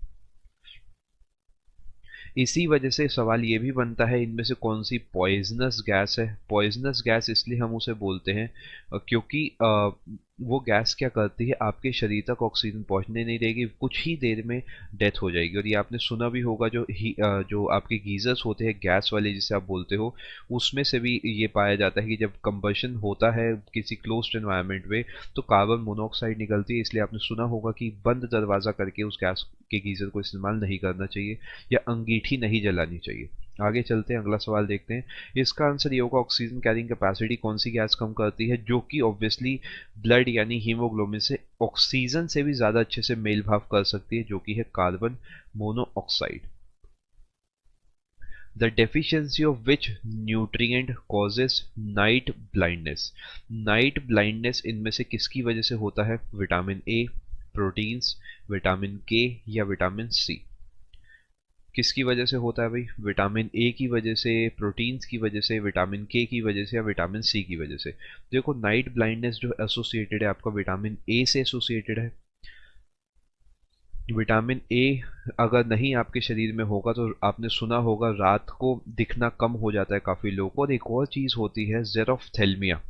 इसी वजह से सवाल ये भी बनता है, इनमें से कौन सी पॉइजनस गैस है? पॉइजनस गैस इसलिए हम उसे बोलते हैं क्योंकि वो गैस क्या करती है, आपके शरीर तक ऑक्सीजन पहुंचने नहीं देगी, कुछ ही देर में डेथ हो जाएगी। और ये आपने सुना भी होगा, जो आपके गीजर्स होते हैं गैस वाले जिसे आप बोलते हो, उसमें से भी ये पाया जाता है कि जब कंबशन होता है किसी क्लोज्ड एनवायरनमेंट में, तो कार्बन मोनोऑक्साइड निकलती है। इसलिए आपने सुना होगा कि बंद दरवाज़ा करके उस गैस के गीजर को इस्तेमाल नहीं करना चाहिए, या अंगीठी नहीं जलानी चाहिए। आगे चलते हैं, अगला सवाल देखते हैं। इसका आंसर ये होगा, ऑक्सीजन कैरिंग कैपेसिटी कौन सी गैस कम करती है? जो कि ऑब्वियसली ब्लड यानी हीमोग्लोबिन से ऑक्सीजन से भी ज़्यादा अच्छे से मेल भाव कर सकती है, जो कि है carbon monoxide. The deficiency of which nutrient causes night blindness? Night blindness इनमें से किसकी वजह से होता है? Vitamin A, proteins, vitamin K, या विटामिन सी? किसकी वजह से होता है भाई? विटामिन ए की वजह से, प्रोटीन्स की वजह से, विटामिन के की वजह से, या विटामिन सी की वजह से। देखो नाइट ब्लाइंडनेस जो एसोसिएटेड है आपका विटामिन ए से एसोसिएटेड है। विटामिन ए अगर नहीं आपके शरीर में होगा तो आपने सुना होगा रात को दिखना कम हो जाता है काफ़ी लोगों को। और एक और चीज़ होती है ज़ेरोफ्थेल्मिया।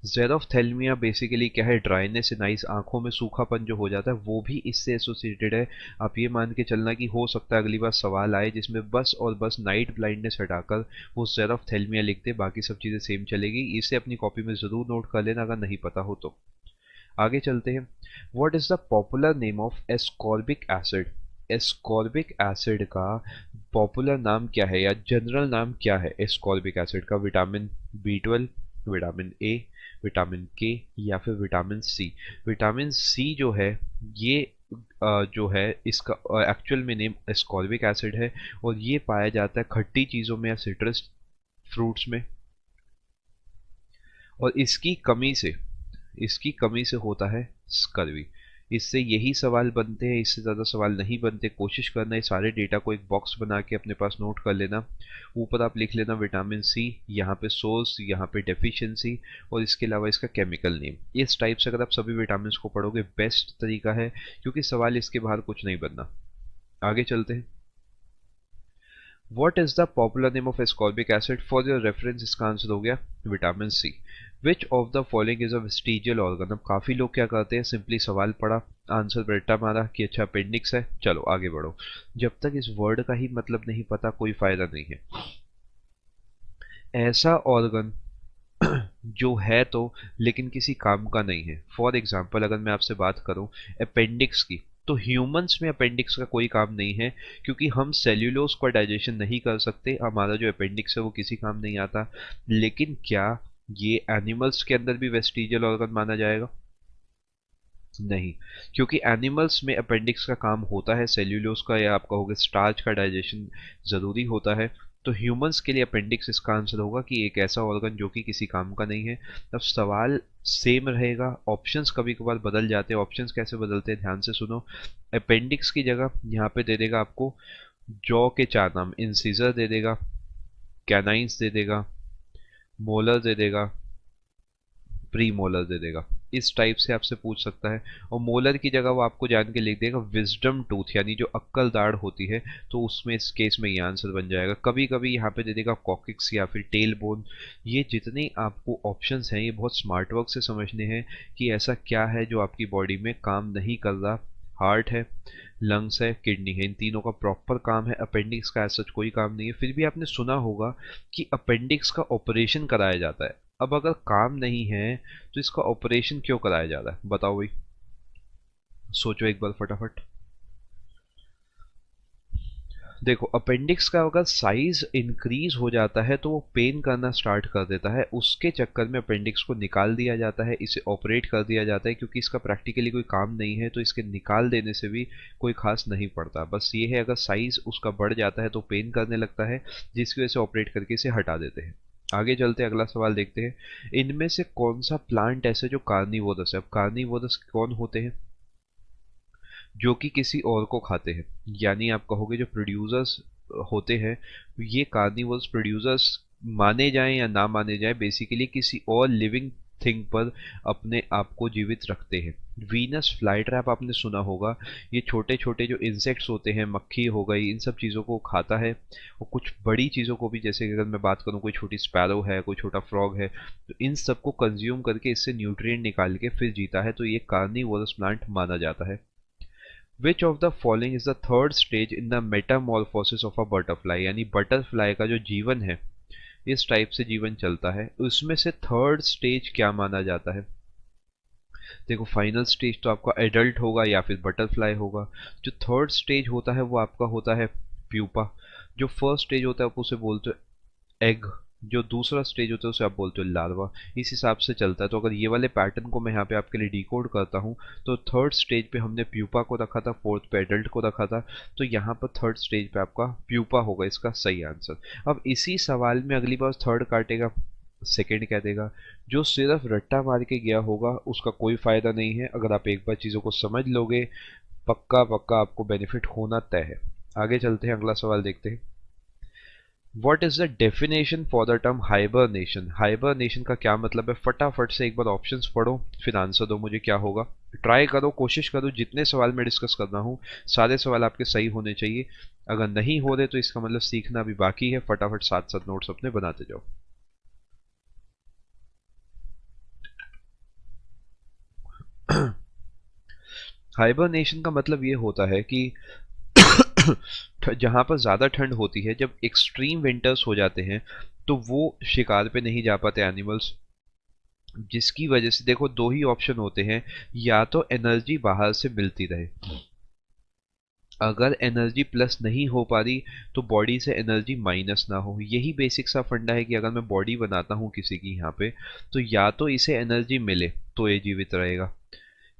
ज़ेरोफ्थेल्मिया बेसिकली क्या है? ड्राइनेस इन आइज, आंखों में सूखापन जो हो जाता है वो भी इससे एसोसिएटेड है। आप ये मान के चलना कि हो सकता है अगली बार सवाल आए जिसमें बस और बस नाइट ब्लाइंडनेस हटाकर वो ज़ेरोफ्थेल्मिया लिख दे, बाकी सब चीज़ें सेम चलेगी। इसे अपनी कॉपी में ज़रूर नोट कर लेना अगर नहीं पता हो तो। आगे चलते हैं। What is the popular name of ascorbic acid? Ascorbic acid का पॉपुलर नाम क्या है या जनरल नाम क्या है एस्कॉर्बिक एसिड का? Vitamin B 12, vitamin A, vitamin K, या फिर विटामिन सी? विटामिन सी जो है ये जो है इसका एक्चुअल में नेम एस्कॉर्बिक एसिड है, और ये पाया जाता है खट्टी चीज़ों में या सिट्रस फ्रूट्स में। और इसकी कमी से होता है स्कर्वी। इससे यही सवाल बनते हैं, इससे ज़्यादा सवाल नहीं बनते। कोशिश करना है सारे डेटा को एक बॉक्स बना के अपने पास नोट कर लेना। ऊपर आप लिख लेना विटामिन सी, यहाँ पे सोर्स, यहाँ पे डेफिशिएंसी, और इसके अलावा इसका केमिकल नेम। इस टाइप से अगर आप सभी विटामिन को पढ़ोगे बेस्ट तरीका है, क्योंकि सवाल इसके बाहर कुछ नहीं बनना। आगे चलते हैं। What is the popular name of ascorbic acid? For your reference इसका आंसर हो गया vitamin C. Which of the following is a vestigial organ? अब काफी लोग क्या करते हैं, सिंपली सवाल पढ़ा, आंसर बेटा मारा कि अच्छा अपेंडिक्स है, चलो आगे बढ़ो। जब तक इस वर्ड का ही मतलब नहीं पता कोई फायदा नहीं है। ऐसा ऑर्गन जो है तो लेकिन किसी काम का नहीं है। फॉर एग्जाम्पल अगर मैं आपसे बात करूं अपेंडिक्स की, तो ह्यूमंस में अपेंडिक्स का कोई काम नहीं है, क्योंकि हम सेल्यूलोज का डाइजेशन नहीं कर सकते। हमारा जो अपेंडिक्स है वो किसी काम नहीं आता। लेकिन क्या ये एनिमल्स के अंदर भी वेस्टिजियल ऑर्गन माना जाएगा? नहीं, क्योंकि एनिमल्स में अपेंडिक्स का काम होता है सेल्यूलोज का, या आप कहोगे स्टार्च का डाइजेशन ज़रूरी होता है। तो ह्यूमंस के लिए अपेंडिक्स इसका आंसर होगा कि एक ऐसा ऑर्गन जो कि किसी काम का नहीं है। अब सवाल सेम रहेगा, ऑप्शंस कभी कभार बदल जाते हैं। ऑप्शंस कैसे बदलते हैं ध्यान से सुनो। अपेंडिक्स की जगह यहाँ पे दे देगा आपको जॉ के 4 नाम, इंसिजर दे देगा, कैनाइंस दे देगा, मोलर दे देगा, प्री मोलर दे देगा। इस टाइप से आपसे पूछ सकता है। और मोलर की जगह वो आपको जान के लिख देगा विजडम टूथ, यानी जो अक्कल दाढ़ होती है, तो उसमें इस केस में ये आंसर बन जाएगा। कभी कभी यहाँ पे दे देगा कॉकिक्स या फिर टेल बोन। ये जितने आपको ऑप्शंस हैं ये बहुत स्मार्ट वर्क से समझने हैं कि ऐसा क्या है जो आपकी बॉडी में काम नहीं कर रहा। हार्ट है, लंग्स है, किडनी है, इन तीनों का प्रॉपर काम है। अपेंडिक्स का ऐसा कोई काम नहीं है। फिर भी आपने सुना होगा कि अपेंडिक्स का ऑपरेशन कराया जाता है। अब अगर काम नहीं है तो इसका ऑपरेशन क्यों कराया जा रहा है, बताओ भाई, सोचो एक बार फटाफट। देखो अपेंडिक्स का अगर साइज इंक्रीज हो जाता है तो वो पेन करना स्टार्ट कर देता है। उसके चक्कर में अपेंडिक्स को निकाल दिया जाता है, इसे ऑपरेट कर दिया जाता है, क्योंकि इसका प्रैक्टिकली कोई काम नहीं है। तो इसके निकाल देने से भी कोई खास नहीं पड़ता। बस ये है अगर साइज उसका बढ़ जाता है तो पेन करने लगता है, जिसकी वजह से ऑपरेट करके इसे हटा देते हैं। आगे चलते हैं, अगला सवाल देखते हैं। इनमें से कौन सा प्लांट ऐसे जो कार्निवोरस है? अब कार्निवोरस कौन होते हैं? जो कि किसी और को खाते हैं, यानी आप कहोगे जो प्रोड्यूसर्स होते हैं, ये कार्निवोरस प्रोड्यूसर्स माने जाएं या ना माने जाएं, बेसिकली किसी और लिविंग थिंग पर अपने आप को जीवित रखते हैं। वीनस फ्लाई ट्रैप आपने सुना होगा। ये छोटे छोटे जो इंसेक्ट्स होते हैं, मक्खी हो गई, इन सब चीज़ों को खाता है। और कुछ बड़ी चीज़ों को भी, जैसे अगर मैं बात करूँ कोई छोटी स्पैरो है, कोई छोटा फ्रॉग है, तो इन सब को कंज्यूम करके इससे न्यूट्रिएंट निकाल के फिर जीता है। तो ये कार्निवोरस प्लांट माना जाता है। Which of the following is the third stage in the Metamorphosis of a butterfly? यानी बटरफ्लाई का जो जीवन है, इस टाइप से जीवन चलता है, उसमें से थर्ड स्टेज क्या माना जाता है? देखो फाइनल स्टेज तो आपका एडल्ट होगा या फिर बटरफ्लाई होगा। जो थर्ड स्टेज होता है वो आपका होता है प्यूपा। जो फर्स्ट स्टेज होता है आप उसे बोलते हो एग। जो दूसरा स्टेज होता है उसे आप बोलते हो लार्वा। इस हिसाब से चलता है। तो अगर ये वाले पैटर्न को मैं यहाँ पे आपके लिए डिकोड करता हूँ, तो थर्ड स्टेज पे हमने प्यूपा को रखा था, फोर्थ पे एडल्ट को रखा था, तो यहाँ पर थर्ड स्टेज पे आपका प्यूपा होगा इसका सही आंसर। अब इसी सवाल में अगली बार थर्ड काटेगा, सेकेंड कह देगा। जो सिर्फ रट्टा मार के गया होगा उसका कोई फायदा नहीं है। अगर आप एक बार चीज़ों को समझ लोगे, पक्का पक्का आपको बेनिफिट होना तय है। आगे चलते हैं, अगला सवाल देखते हैं। What is the definition for the term hibernation? Hibernation का क्या मतलब है? फटाफट से एक बार ऑप्शंस पढ़ो, फिर आंसर दो मुझे क्या होगा। ट्राई करो, कोशिश करो, जितने सवाल मैं डिस्कस कर रहा हूँ सारे सवाल आपके सही होने चाहिए। अगर नहीं हो रहे तो इसका मतलब सीखना भी बाकी है। फटाफट साथ साथ नोट्स अपने बनाते जाओ। हाइबरनेशन का मतलब ये होता है कि जहां पर ज्यादा ठंड होती है, जब एक्सट्रीम विंटर्स हो जाते हैं, तो वो शिकार पे नहीं जा पाते एनिमल्स, जिसकी वजह से देखो दो ही ऑप्शन होते हैं, या तो एनर्जी बाहर से मिलती रहे, अगर एनर्जी प्लस नहीं हो पा रही तो बॉडी से एनर्जी माइनस ना हो। यही बेसिक सा फंडा है कि अगर मैं बॉडी बनाता हूँ किसी की यहाँ पे, तो या तो इसे एनर्जी मिले तो ये जीवित रहेगा,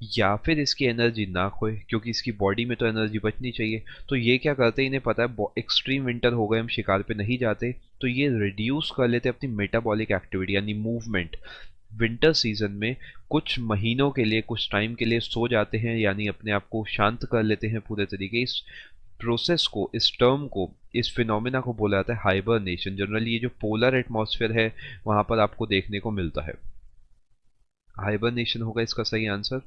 या फिर इसकी एनर्जी ना खोए, क्योंकि इसकी बॉडी में तो एनर्जी बचनी चाहिए। तो ये क्या करते हैं, इन्हें पता है एक्सट्रीम विंटर हो गए, हम शिकार पे नहीं जाते, तो ये रिड्यूस कर लेते हैं अपनी मेटाबॉलिक एक्टिविटी यानी मूवमेंट। विंटर सीजन में कुछ महीनों के लिए, कुछ टाइम के लिए सो जाते हैं, यानी अपने आप को शांत कर लेते हैं पूरे तरीके। इस प्रोसेस को, इस टर्म को, इस फिनोमेना को बोला जाता है हाइबरनेशन। जनरली ये जो पोलर एटमॉस्फेयर है वहां पर आपको देखने को मिलता है। हाइबरनेशन होगा इसका सही answer.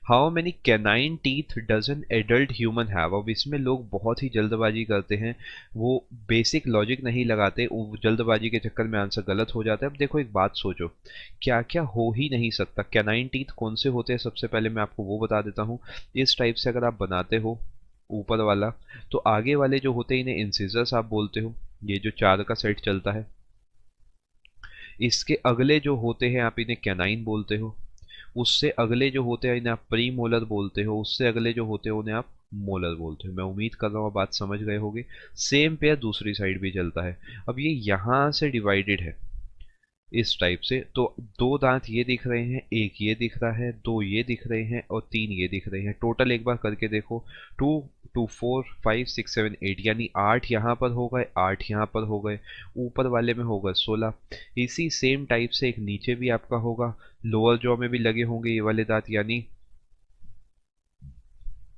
How many canine teeth does an adult human have? अब इसमें लोग बहुत ही जल्दबाजी करते हैं, वो बेसिक लॉजिक नहीं लगाते, वो जल्दबाजी के चक्कर में आंसर गलत हो जाता है। अब देखो एक बात सोचो, क्या क्या हो ही नहीं सकता। कैनाइन टीथ कौन से होते हैं, सबसे पहले मैं आपको वो बता देता हूँ। इस टाइप से अगर आप बनाते हो ऊपर वाला, तो आगे वाले जो होते हैं इन्हें इंसिजर्स आप बोलते हो, ये जो चार का सेट चलता है। इसके अगले जो होते हैं आप इन्हें कैनाइन बोलते हो, उससे अगले जो होते हैं इन्हें आप प्री मोलर बोलते हो, उससे अगले जो होते हैं उन्हें आप मोलर बोलते हो। मैं उम्मीद कर रहा हूँ बात समझ गए होगे। सेम पेयर दूसरी साइड भी चलता है। अब ये यहां से डिवाइडेड है इस टाइप से, तो दो दांत ये दिख रहे हैं, एक ये दिख रहा है, दो ये दिख रहे हैं और तीन ये दिख रहे हैं। टोटल एक बार करके देखो, 2 2 4 5 6 7 8, यानी 8 यहाँ पर हो गए, 8 यहाँ पर हो गए, ऊपर वाले में होगा 16। इसी सेम टाइप से एक नीचे भी आपका होगा, लोअर जॉ में भी लगे होंगे ये वाले दांत, यानी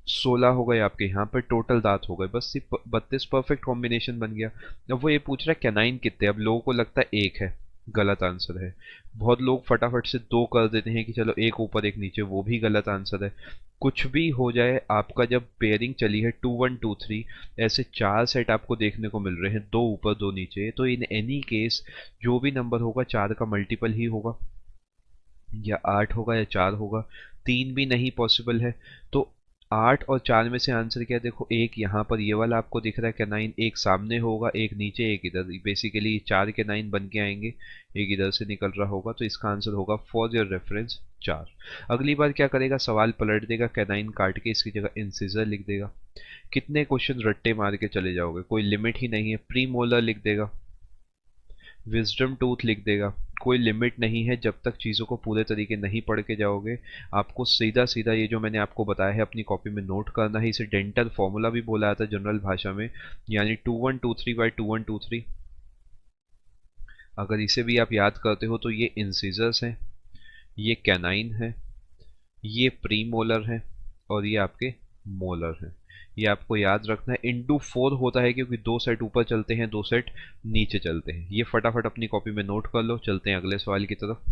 16 हो गए आपके यहाँ पर टोटल दांत हो गए, बस 32 परफेक्ट कॉम्बिनेशन बन गया। अब वो ये पूछ रहा है कैनाइन कितने, अब लोगों को लगता है एक है, गलत आंसर है। बहुत लोग फटाफट से दो कर देते हैं कि चलो एक ऊपर एक नीचे, वो भी गलत आंसर है। कुछ भी हो जाए, आपका जब पेयरिंग चली है 2 1 2 3, ऐसे चार सेट आपको देखने को मिल रहे हैं, दो ऊपर दो नीचे, तो इन एनी केस जो भी नंबर होगा चार का मल्टीपल ही होगा, या 8 होगा या 4 होगा, तीन भी नहीं पॉसिबल है। तो 8 और 4 में से आंसर क्या है, देखो एक यहाँ पर ये वाला आपको दिख रहा है कैनाइन, एक सामने होगा, एक नीचे, एक इधर, बेसिकली 4 कैनाइन बन के आएंगे, एक इधर से निकल रहा होगा, तो इसका आंसर होगा फॉर योर रेफरेंस 4। अगली बार क्या करेगा, सवाल पलट देगा, कैनाइन काट के इसकी जगह इंसिजर लिख देगा। कितने क्वेश्चन रट्टे मार के चले जाओगे, कोई लिमिट ही नहीं है। प्री मोलर लिख देगा, विजडम टूथ लिख देगा, कोई लिमिट नहीं है। जब तक चीज़ों को पूरे तरीके नहीं पढ़ के जाओगे, आपको सीधा सीधा ये जो मैंने आपको बताया है अपनी कॉपी में नोट करना है। इसे डेंटल फॉर्मूला भी बोला जाता है जनरल भाषा में, यानी 2123/2123। अगर इसे भी आप याद करते हो तो ये इंसिजर्स हैं, ये कैनाइन है, ये प्री मोलर है, और ये आपके मोलर हैं। ये आपको याद रखना है। इंटू 4 होता है क्योंकि दो सेट ऊपर चलते हैं, दो सेट नीचे चलते हैं। ये फटाफट अपनी कॉपी में नोट कर लो। चलते हैं अगले सवाल की तरफ।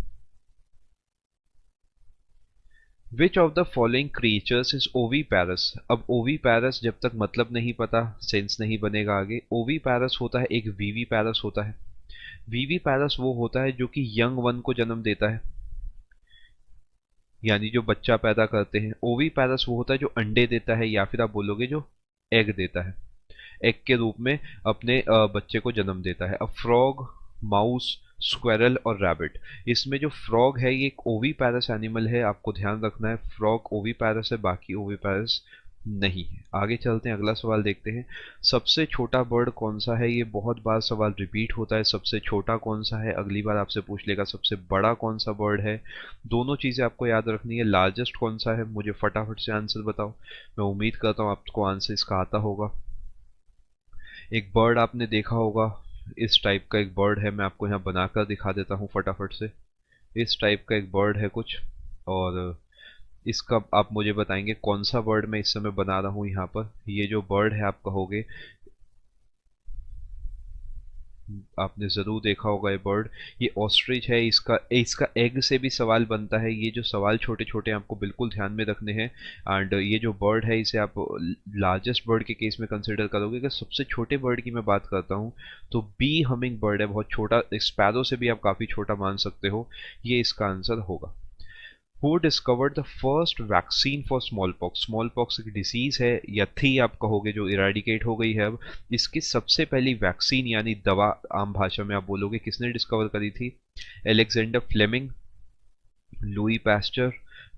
Which of the following creatures is ओवीपैरस? अब ओवीपैरस जब तक मतलब नहीं पता, सेंस नहीं बनेगा आगे। ओवीपैरस होता है, एक वीवीपैरस होता है। वीवीपैरस वो होता है जो कि यंग वन को जन्म देता है, यानी जो बच्चा पैदा करते हैं। ओवीपैरस वो होता है जो अंडे देता है, या फिर आप बोलोगे जो एग देता है, एग के रूप में अपने बच्चे को जन्म देता है। अब फ्रॉग, माउस, स्क्वेरल और रैबिट, इसमें जो फ्रॉग है ये एक ओवीपैरस एनिमल है, आपको ध्यान रखना है। फ्रॉग ओवीपैरस है, बाकी ओवीपैरस नहीं है। आगे चलते हैं, अगला सवाल देखते हैं। सबसे छोटा बर्ड कौन सा है? ये बहुत बार सवाल रिपीट होता है, सबसे छोटा कौन सा है, अगली बार आपसे पूछ लेगा सबसे बड़ा कौन सा बर्ड है। दोनों चीज़ें आपको याद रखनी है। लार्जेस्ट कौन सा है, मुझे फटाफट से आंसर बताओ। मैं उम्मीद करता हूँ आपको आंसर इसका आता होगा। एक बर्ड आपने देखा होगा, इस टाइप का एक बर्ड है, मैं आपको यहाँ बनाकर दिखा देता हूँ फटाफट से। इस टाइप का एक बर्ड है कुछ, और इसका आप मुझे बताएंगे कौन सा वर्ड मैं इस समय बना रहा हूँ यहाँ पर। ये जो वर्ड है आप कहोगे, आपने ज़रूर देखा होगा ये बर्ड, ये ऑस्ट्रिच है। इसका इसका एग से भी सवाल बनता है। ये जो सवाल छोटे छोटे आपको बिल्कुल ध्यान में रखने हैं। एंड ये जो बर्ड है इसे आप लार्जेस्ट बर्ड के केस में कंसिडर करोगे। अगर सबसे छोटे बर्ड की मैं बात करता हूँ तो बी हमिंग बर्ड है, बहुत छोटा, स्पैरो से भी आप काफ़ी छोटा मान सकते हो। ये इसका आंसर होगा। Who discovered the first vaccine for small pox? Small pox एक डिसीज है, यथी आप कहोगे, जो इरेडिकेट हो गई है अब। इसकी सबसे पहली वैक्सीन यानी दवा आम भाषा में आप बोलोगे किसने डिस्कवर करी थी? Alexander Fleming, Louis Pasteur,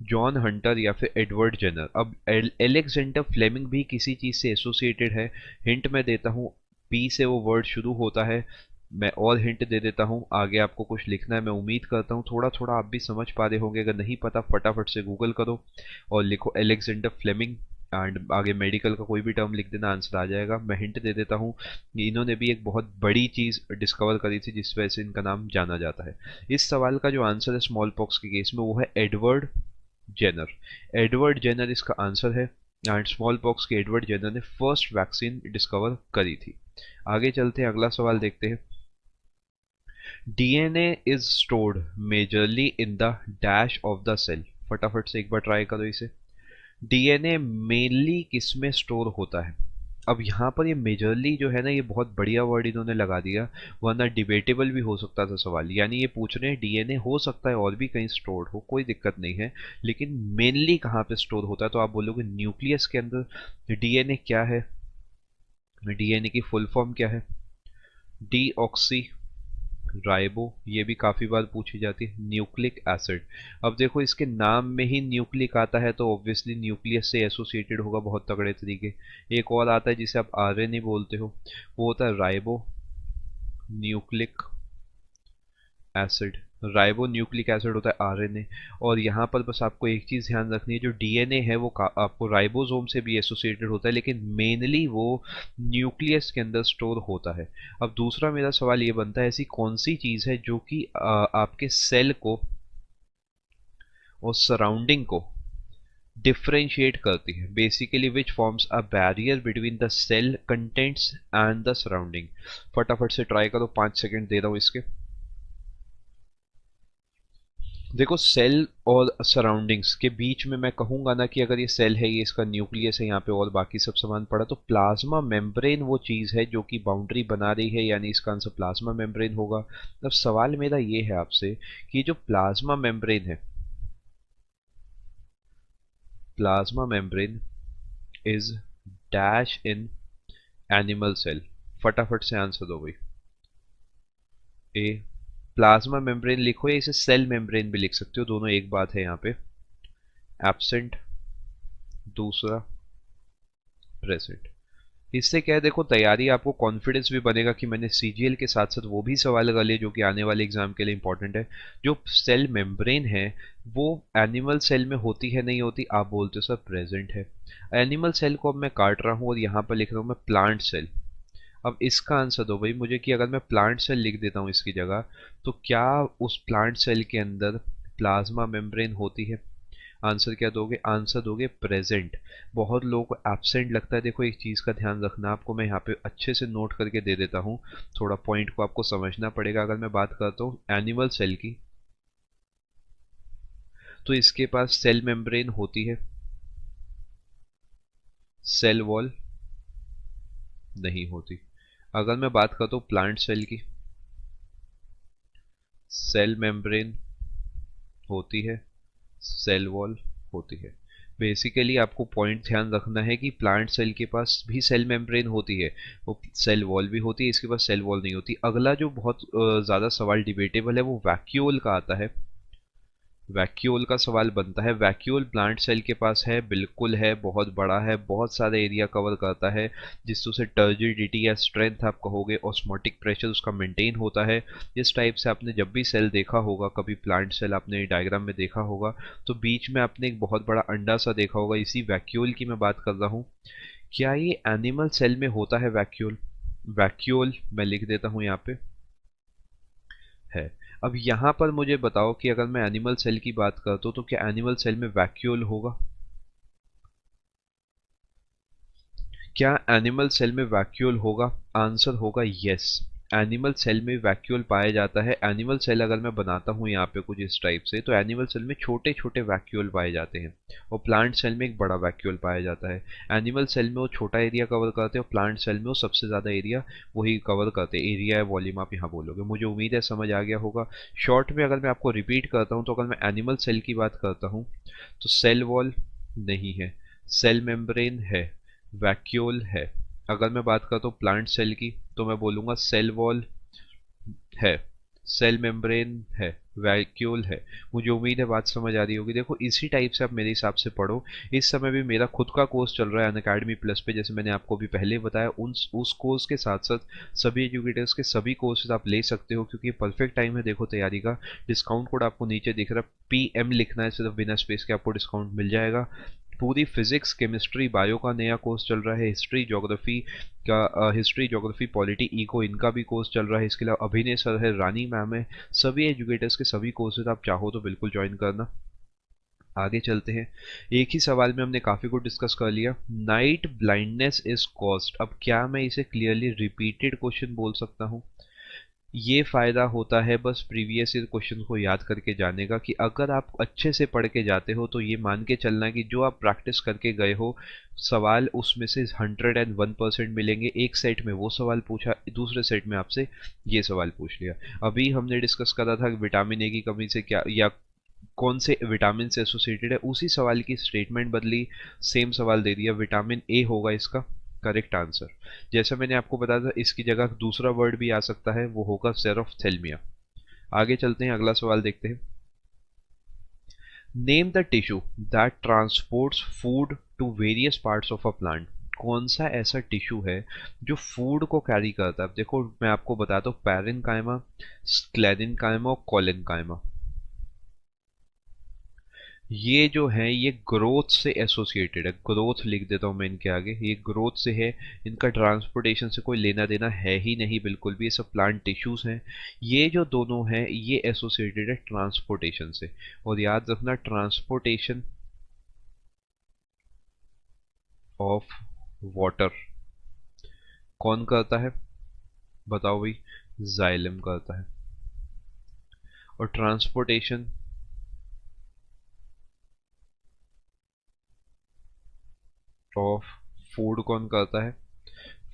John Hunter या फिर एडवर्ड जेनर। अब एलेक्जेंडर फ्लेमिंग भी किसी चीज़ से एसोसिएटेड है। हिंट मैं देता हूँ, पी से वो वर्ड शुरू होता है। मैं और हिंट दे देता हूँ, आगे आपको कुछ लिखना है। मैं उम्मीद करता हूँ थोड़ा थोड़ा आप भी समझ पा रहे होंगे। अगर नहीं पता फटाफट से गूगल करो और लिखो एलेक्जेंडर फ्लेमिंग एंड आगे मेडिकल का कोई भी टर्म लिख देना, आंसर आ जाएगा। मैं हिंट दे देता हूँ, इन्होंने भी एक बहुत बड़ी चीज़ डिस्कवर करी थी जिस वजह से इनका नाम जाना जाता है। इस सवाल का जो आंसर है स्मॉल पॉक्स के केस में वो है एडवर्ड जेनर। एडवर्ड जेनर इसका आंसर है। एंड स्मॉल पॉक्स के एडवर्ड जेनर ने फर्स्ट वैक्सीन डिस्कवर करी थी। आगे चलते हैं, अगला सवाल देखते हैं। DNA is stored majorly in the dash of the cell. फटाफट से एक बार ट्राई करो इसे। डीएनए मेनली किस में स्टोर होता है? अब यहाँ पर ये मेजरली जो है ना, ये बहुत बढ़िया वर्ड इन्होंने लगा दिया, वरना डिबेटेबल भी हो सकता था सवाल। यानी ये पूछ रहे हैं डीएनए हो सकता है और भी कहीं स्टोर हो, कोई दिक्कत नहीं है, लेकिन मेनली कहाँ पे स्टोर होता है? तो आप बोलोगे न्यूक्लियस के अंदर। डीएनए क्या है? डीएनए की फुल फॉर्म क्या है? डी ऑक्सी राइबो, ये भी काफ़ी बार पूछी जाती है। Nucleic acid. अब देखो इसके नाम में ही न्यूक्लिक आता है तो ऑब्वियसली न्यूक्लियस से एसोसिएटेड होगा बहुत तगड़े तरीके। एक और आता है जिसे आप आरएनए बोलते हो, वो होता है ribo nucleic acid. Ribo nucleic acid होता है आरएनए। और यहाँ पर बस आपको एक चीज़ ध्यान रखनी है, जो डीएनए है वो आपको राइबोसोम से भी एसोसिएटेड होता है, लेकिन मेनली वो न्यूक्लियस के अंदर स्टोर होता है। अब दूसरा मेरा सवाल ये बनता है, ऐसी कौन सी चीज़ है जो कि आपके सेल को और सराउंडिंग को डिफरेंशिएट करती है? Basically which forms a barrier between the cell contents and the surrounding. फटाफट से ट्राई करो, 5 सेकेंड दे रहा हूँ इसके। देखो सेल और सराउंडिंग्स के बीच में मैं कहूंगा ना कि अगर ये सेल है, ये इसका न्यूक्लियस है, यहाँ पे और बाकी सब सामान पड़ा, तो प्लाज्मा मेम्ब्रेन वो चीज़ है जो कि बाउंड्री बना रही है, यानी इसका आंसर प्लाज्मा मेम्ब्रेन होगा। अब सवाल मेरा ये है आपसे कि जो प्लाज्मा मेम्ब्रेन है, plasma membrane is dash in animal cell. फटाफट से आंसर दो भाई। ए, प्लाज्मा मेम्ब्रेन लिखो या इसे सेल मेम्ब्रेन भी लिख सकते हो, दोनों एक बात है यहाँ पे। एब्सेंट, दूसरा प्रेजेंट। इससे क्या है, देखो तैयारी, आपको कॉन्फिडेंस भी बनेगा कि मैंने सीजीएल के साथ साथ वो भी सवाल कर लिए जो कि आने वाले एग्जाम के लिए इंपॉर्टेंट है। जो सेल मेम्ब्रेन है वो एनिमल सेल में होती है नहीं होती? आप बोलते हो सर प्रेजेंट है। एनिमल सेल को अब मैं काट रहा हूँ और यहाँ पर लिख रहा हूँ मैं प्लांट सेल। अब इसका आंसर दो भाई मुझे कि अगर मैं प्लांट सेल लिख देता हूँ इसकी जगह, तो क्या उस प्लांट सेल के अंदर प्लाज्मा मेम्ब्रेन होती है? आंसर क्या दोगे? आंसर दोगे प्रेजेंट। बहुत लोगों को एब्सेंट लगता है। देखो एक चीज़ का ध्यान रखना, आपको मैं यहाँ पे अच्छे से नोट करके दे देता हूँ, थोड़ा पॉइंट को आपको समझना पड़ेगा। अगर मैं बात करता हूँ एनिमल सेल की, तो इसके पास सेल मेम्ब्रेन होती है, सेल वॉल नहीं होती। अगर मैं बात करता हूँ प्लांट सेल की, सेल मेम्ब्रेन होती है, सेल वॉल होती है। बेसिकली आपको पॉइंट ध्यान रखना है कि प्लांट सेल के पास भी सेल मेम्ब्रेन होती है, वो सेल वॉल भी होती है, इसके पास सेल वॉल नहीं होती। अगला जो बहुत ज़्यादा सवाल डिबेटेबल है वो वैक्यूल का आता है। वैक्यूल का सवाल बनता है। वैक्यूल प्लांट सेल के पास है, बिल्कुल है, बहुत बड़ा है, बहुत सारा एरिया कवर करता है, जिससे उसे टर्जिडिटी या स्ट्रेंथ आप कहोगे, ऑस्मोटिक प्रेशर उसका मेंटेन होता है। इस टाइप से आपने जब भी सेल देखा होगा, कभी प्लांट सेल आपने डायग्राम में देखा होगा, तो बीच में आपने एक बहुत बड़ा अंडा सा देखा होगा। इसी वैक्यूल की मैं बात कर रहा हूँ। क्या ये एनिमल सेल में होता है वैक्यूल? वैक्यूल मैं लिख देता हूँ यहाँ पे है। अब यहाँ पर मुझे बताओ कि अगर मैं एनिमल सेल की बात करता हूँ तो क्या एनिमल सेल में वैक्यूल होगा? क्या एनिमल सेल में वैक्यूल होगा? आंसर होगा यस। एनिमल सेल में वैक्यूल पाया जाता है। एनिमल सेल अगर मैं बनाता हूँ यहाँ पे कुछ इस टाइप से, तो एनिमल सेल में छोटे छोटे वैक्यूल पाए जाते हैं और प्लांट सेल में एक बड़ा वैक्यूल पाया जाता है। एनिमल सेल में वो छोटा एरिया कवर करते हैं और प्लांट सेल में वो सबसे ज़्यादा एरिया वही कवर करते हैं। एरिया या वॉल्यूम आप यहाँ बोलोगे। मुझे उम्मीद है समझ आ गया होगा। शॉर्ट में अगर मैं आपको रिपीट करता हूँ, तो अगर मैं एनिमल सेल की बात करता हूँ तो सेल वॉल नहीं है, सेल मेम्ब्रेन है, वैक्यूल है। अगर मैं बात करता हूँ प्लांट सेल की, तो मैं बोलूँगा सेल वॉल है, सेल मेम्ब्रेन है, वैक्यूल है। मुझे उम्मीद है बात समझ आ रही होगी। देखो इसी टाइप से आप मेरे हिसाब से पढ़ो। इस समय भी मेरा खुद का कोर्स चल रहा है अनअकैडमी प्लस पे, जैसे मैंने आपको भी पहले बताया। उस कोर्स के साथ साथ सभी एजुकेटर्स के सभी कोर्सेज आप ले सकते हो, क्योंकि परफेक्ट टाइम है देखो तैयारी का। डिस्काउंट कोड आपको नीचे दिख रहा है, PM लिखना है सिर्फ बिना स्पेस के, आपको डिस्काउंट मिल जाएगा। पूरी फिजिक्स, केमिस्ट्री, बायो का नया कोर्स चल रहा है। हिस्ट्री, ज्योग्राफी का हिस्ट्री, ज्योग्राफी, पॉलिटी, इको, इनका भी कोर्स चल रहा है। इसके अलावा अभिनय सर है, रानी मैम है। सभी एजुकेटर्स के सभी कोर्सेज आप चाहो तो बिल्कुल ज्वाइन करना। आगे चलते हैं। एक ही सवाल में हमने काफ़ी कुछ डिस्कस कर लिया। Night blindness is caused. अब क्या मैं इसे क्लियरली रिपीटेड क्वेश्चन बोल सकता हूँ? ये फ़ायदा होता है बस प्रीवियस ईयर क्वेश्चन को याद करके जाने का, कि अगर आप अच्छे से पढ़ के जाते हो तो ये मान के चलना कि जो आप प्रैक्टिस करके गए हो सवाल उसमें से 101% मिलेंगे। एक सेट में वो सवाल पूछा, दूसरे सेट में आपसे ये सवाल पूछ लिया। अभी हमने डिस्कस करा था विटामिन ए की कमी से क्या या कौन से विटामिन से एसोसिएटेड है, उसी सवाल की स्टेटमेंट बदली, सेम सवाल दे दिया, विटामिन ए होगा इसका करेक्ट आंसर। जैसा मैंने आपको बताया था, इसकी जगह दूसरा वर्ड भी आ सकता है, वो होगा सेरोफ्थेल्मिया। आगे चलते हैं, अगला सवाल देखते हैं। Name the tissue that transports food to various parts of a plant. कौन सा ऐसा टिश्यू है जो फूड को कैरी करता है? अब देखो मैं आपको बताता हूँ, पैरेन्काइमा, स्क्लेरेन्काइमा और कोलेन्काइमा। ये जो है ये ग्रोथ से एसोसिएटेड है। ग्रोथ लिख देता हूँ मैं इनके आगे, ये ग्रोथ से है। इनका ट्रांसपोर्टेशन से कोई लेना देना है ही नहीं बिल्कुल भी, ये सब प्लांट टिश्यूज हैं। ये जो दोनों हैं ये एसोसिएटेड है ट्रांसपोर्टेशन से। और याद रखना, ट्रांसपोर्टेशन ऑफ वाटर कौन करता है? बताओ भाई। जाइलम करता है। और ट्रांसपोर्टेशन ऑफ फूड कौन करता है?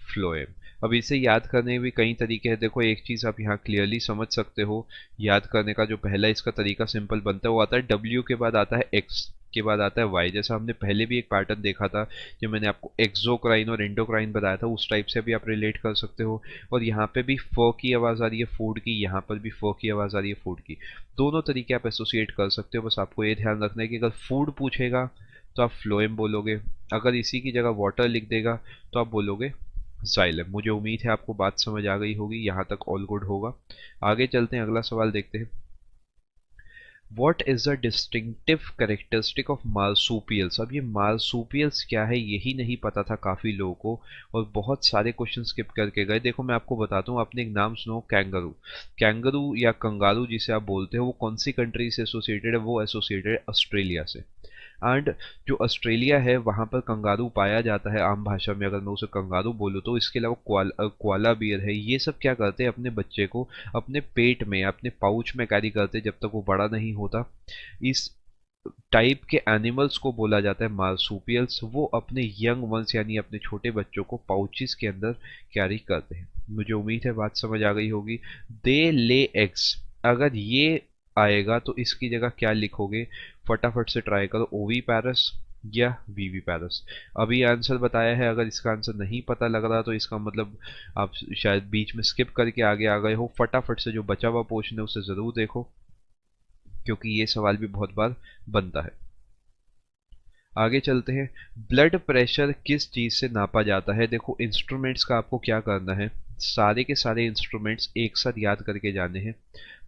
फ्लोएम। अब इसे याद करने के भी कई तरीके हैं। देखो एक चीज़ आप यहाँ क्लियरली समझ सकते हो। याद करने का जो पहला इसका तरीका सिंपल बनता है, वो आता है W के बाद आता है X के बाद आता है Y। जैसा हमने पहले भी एक पैटर्न देखा था, जो मैंने आपको एक्सोक्राइन और एंडोक्राइन बताया था, उस टाइप से भी आप रिलेट कर सकते हो। और यहाँ पे भी फ की आवाज़ आ रही है फूड की, यहाँ पर भी फ की आवाज़ आ रही है फूड की। दोनों तरीके आप एसोसिएट कर सकते हो। बस आपको ये ध्यान रखना है कि अगर फूड पूछेगा तो आप फ्लोएम बोलोगे, अगर इसी की जगह वाटर लिख देगा तो आप बोलोगे जाइलम। मुझे उम्मीद है आपको बात समझ आ गई होगी, यहाँ तक ऑल गुड होगा। आगे चलते हैं, अगला सवाल देखते हैं। What is the distinctive characteristic of marsupials? अब ये marsupials क्या है यही नहीं पता था काफ़ी लोगों को, और बहुत सारे क्वेश्चन स्किप करके गए। देखो मैं आपको बताता हूँ, आपने एक नाम सुनो, कैंगरू। कैंगरू या कंगारू जिसे आप बोलते हो, वो कौन सी कंट्री से एसोसिएटेड है? वो एसोसिएटेड है ऑस्ट्रेलिया से। एंड जो ऑस्ट्रेलिया है वहाँ पर कंगारू पाया जाता है। आम भाषा में अगर मैं उसे कंगारू बोलूँ तो। इसके अलावा कोआला बियर है। ये सब क्या करते हैं, अपने बच्चे को अपने पेट में, अपने पाउच में कैरी करते हैं जब तक वो बड़ा नहीं होता। इस टाइप के एनिमल्स को बोला जाता है मार्सुपियल्स। वो अपने यंग वंस यानी अपने छोटे बच्चों को पाउचेस के अंदर कैरी करते हैं। मुझे उम्मीद है बात समझ आ गई होगी। दे ले एग्स, अगर ये आएगा तो इसकी जगह क्या लिखोगे? फटाफट से ट्राई करो, ओवी पैरस या वीवी पैरस। अभी आंसर बताया है, अगर इसका आंसर नहीं पता लग रहा तो इसका मतलब आप शायद बीच में स्किप करके आगे आ गए हो। फटाफट से जो बचा हुआ पोर्शन है उसे ज़रूर देखो, क्योंकि ये सवाल भी बहुत बार बनता है। आगे चलते हैं। ब्लड प्रेशर किस चीज़ से नापा जाता है? देखो इंस्ट्रूमेंट्स का आपको क्या करना है, सारे के सारे इंस्ट्रूमेंट्स एक साथ याद करके जाने हैं,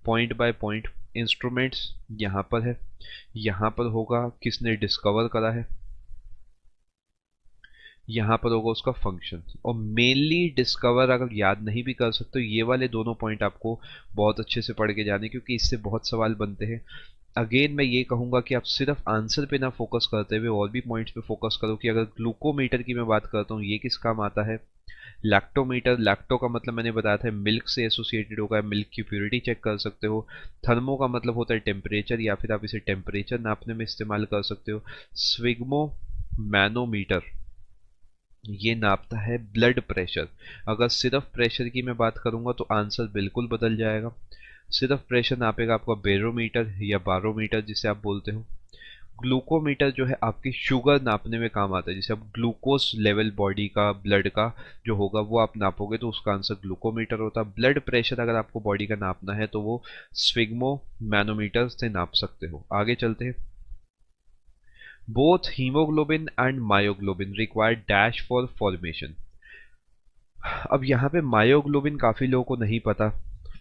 पॉइंट बाय पॉइंट। इंस्ट्रूमेंट्स यहाँ पर है, यहाँ पर होगा किसने डिस्कवर करा है, यहाँ पर होगा उसका फंक्शन। और मेनली डिस्कवर अगर याद नहीं भी कर सकते तो ये वाले दोनों पॉइंट आपको बहुत अच्छे से पढ़ के जाने, क्योंकि इससे बहुत सवाल बनते हैं। अगेन मैं ये कहूंगा कि आप सिर्फ आंसर पे ना फोकस करते हुए और भी पॉइंट्स पे फोकस करो, कि अगर ग्लूकोमीटर की मैं बात करता हूँ ये किस काम आता है। लैक्टोमीटर, लैक्टो का मतलब मैंने बताया था मिल्क से एसोसिएटेड होगा, मिल्क की प्योरिटी चेक कर सकते हो। थर्मो का मतलब होता है टेम्परेचर, या फिर आप इसे टेम्परेचर नापने में इस्तेमाल कर सकते हो। स्विग्मो मैनोमीटर ये नापता है ब्लड प्रेशर। अगर सिर्फ प्रेशर की मैं बात करूंगा तो आंसर बिल्कुल बदल जाएगा। सिर्फ प्रेशर नापेगा आपका बेरोमीटर या बारोमीटर जिसे आप बोलते हो। ग्लूकोमीटर जो है आपकी शुगर नापने में काम आता है, जैसे आप ग्लूकोज लेवल बॉडी का ब्लड का जो होगा वो आप नापोगे तो उसका आंसर ग्लूकोमीटर होता है। ब्लड प्रेशर अगर आपको बॉडी का नापना है तो वो स्विग्मो मैनोमीटर से नाप सकते हो। आगे चलते हैं। Both haemoglobin and myoglobin require dash for formation. अब यहाँ पे मायोग्लोबिन काफी लोगों को नहीं पता,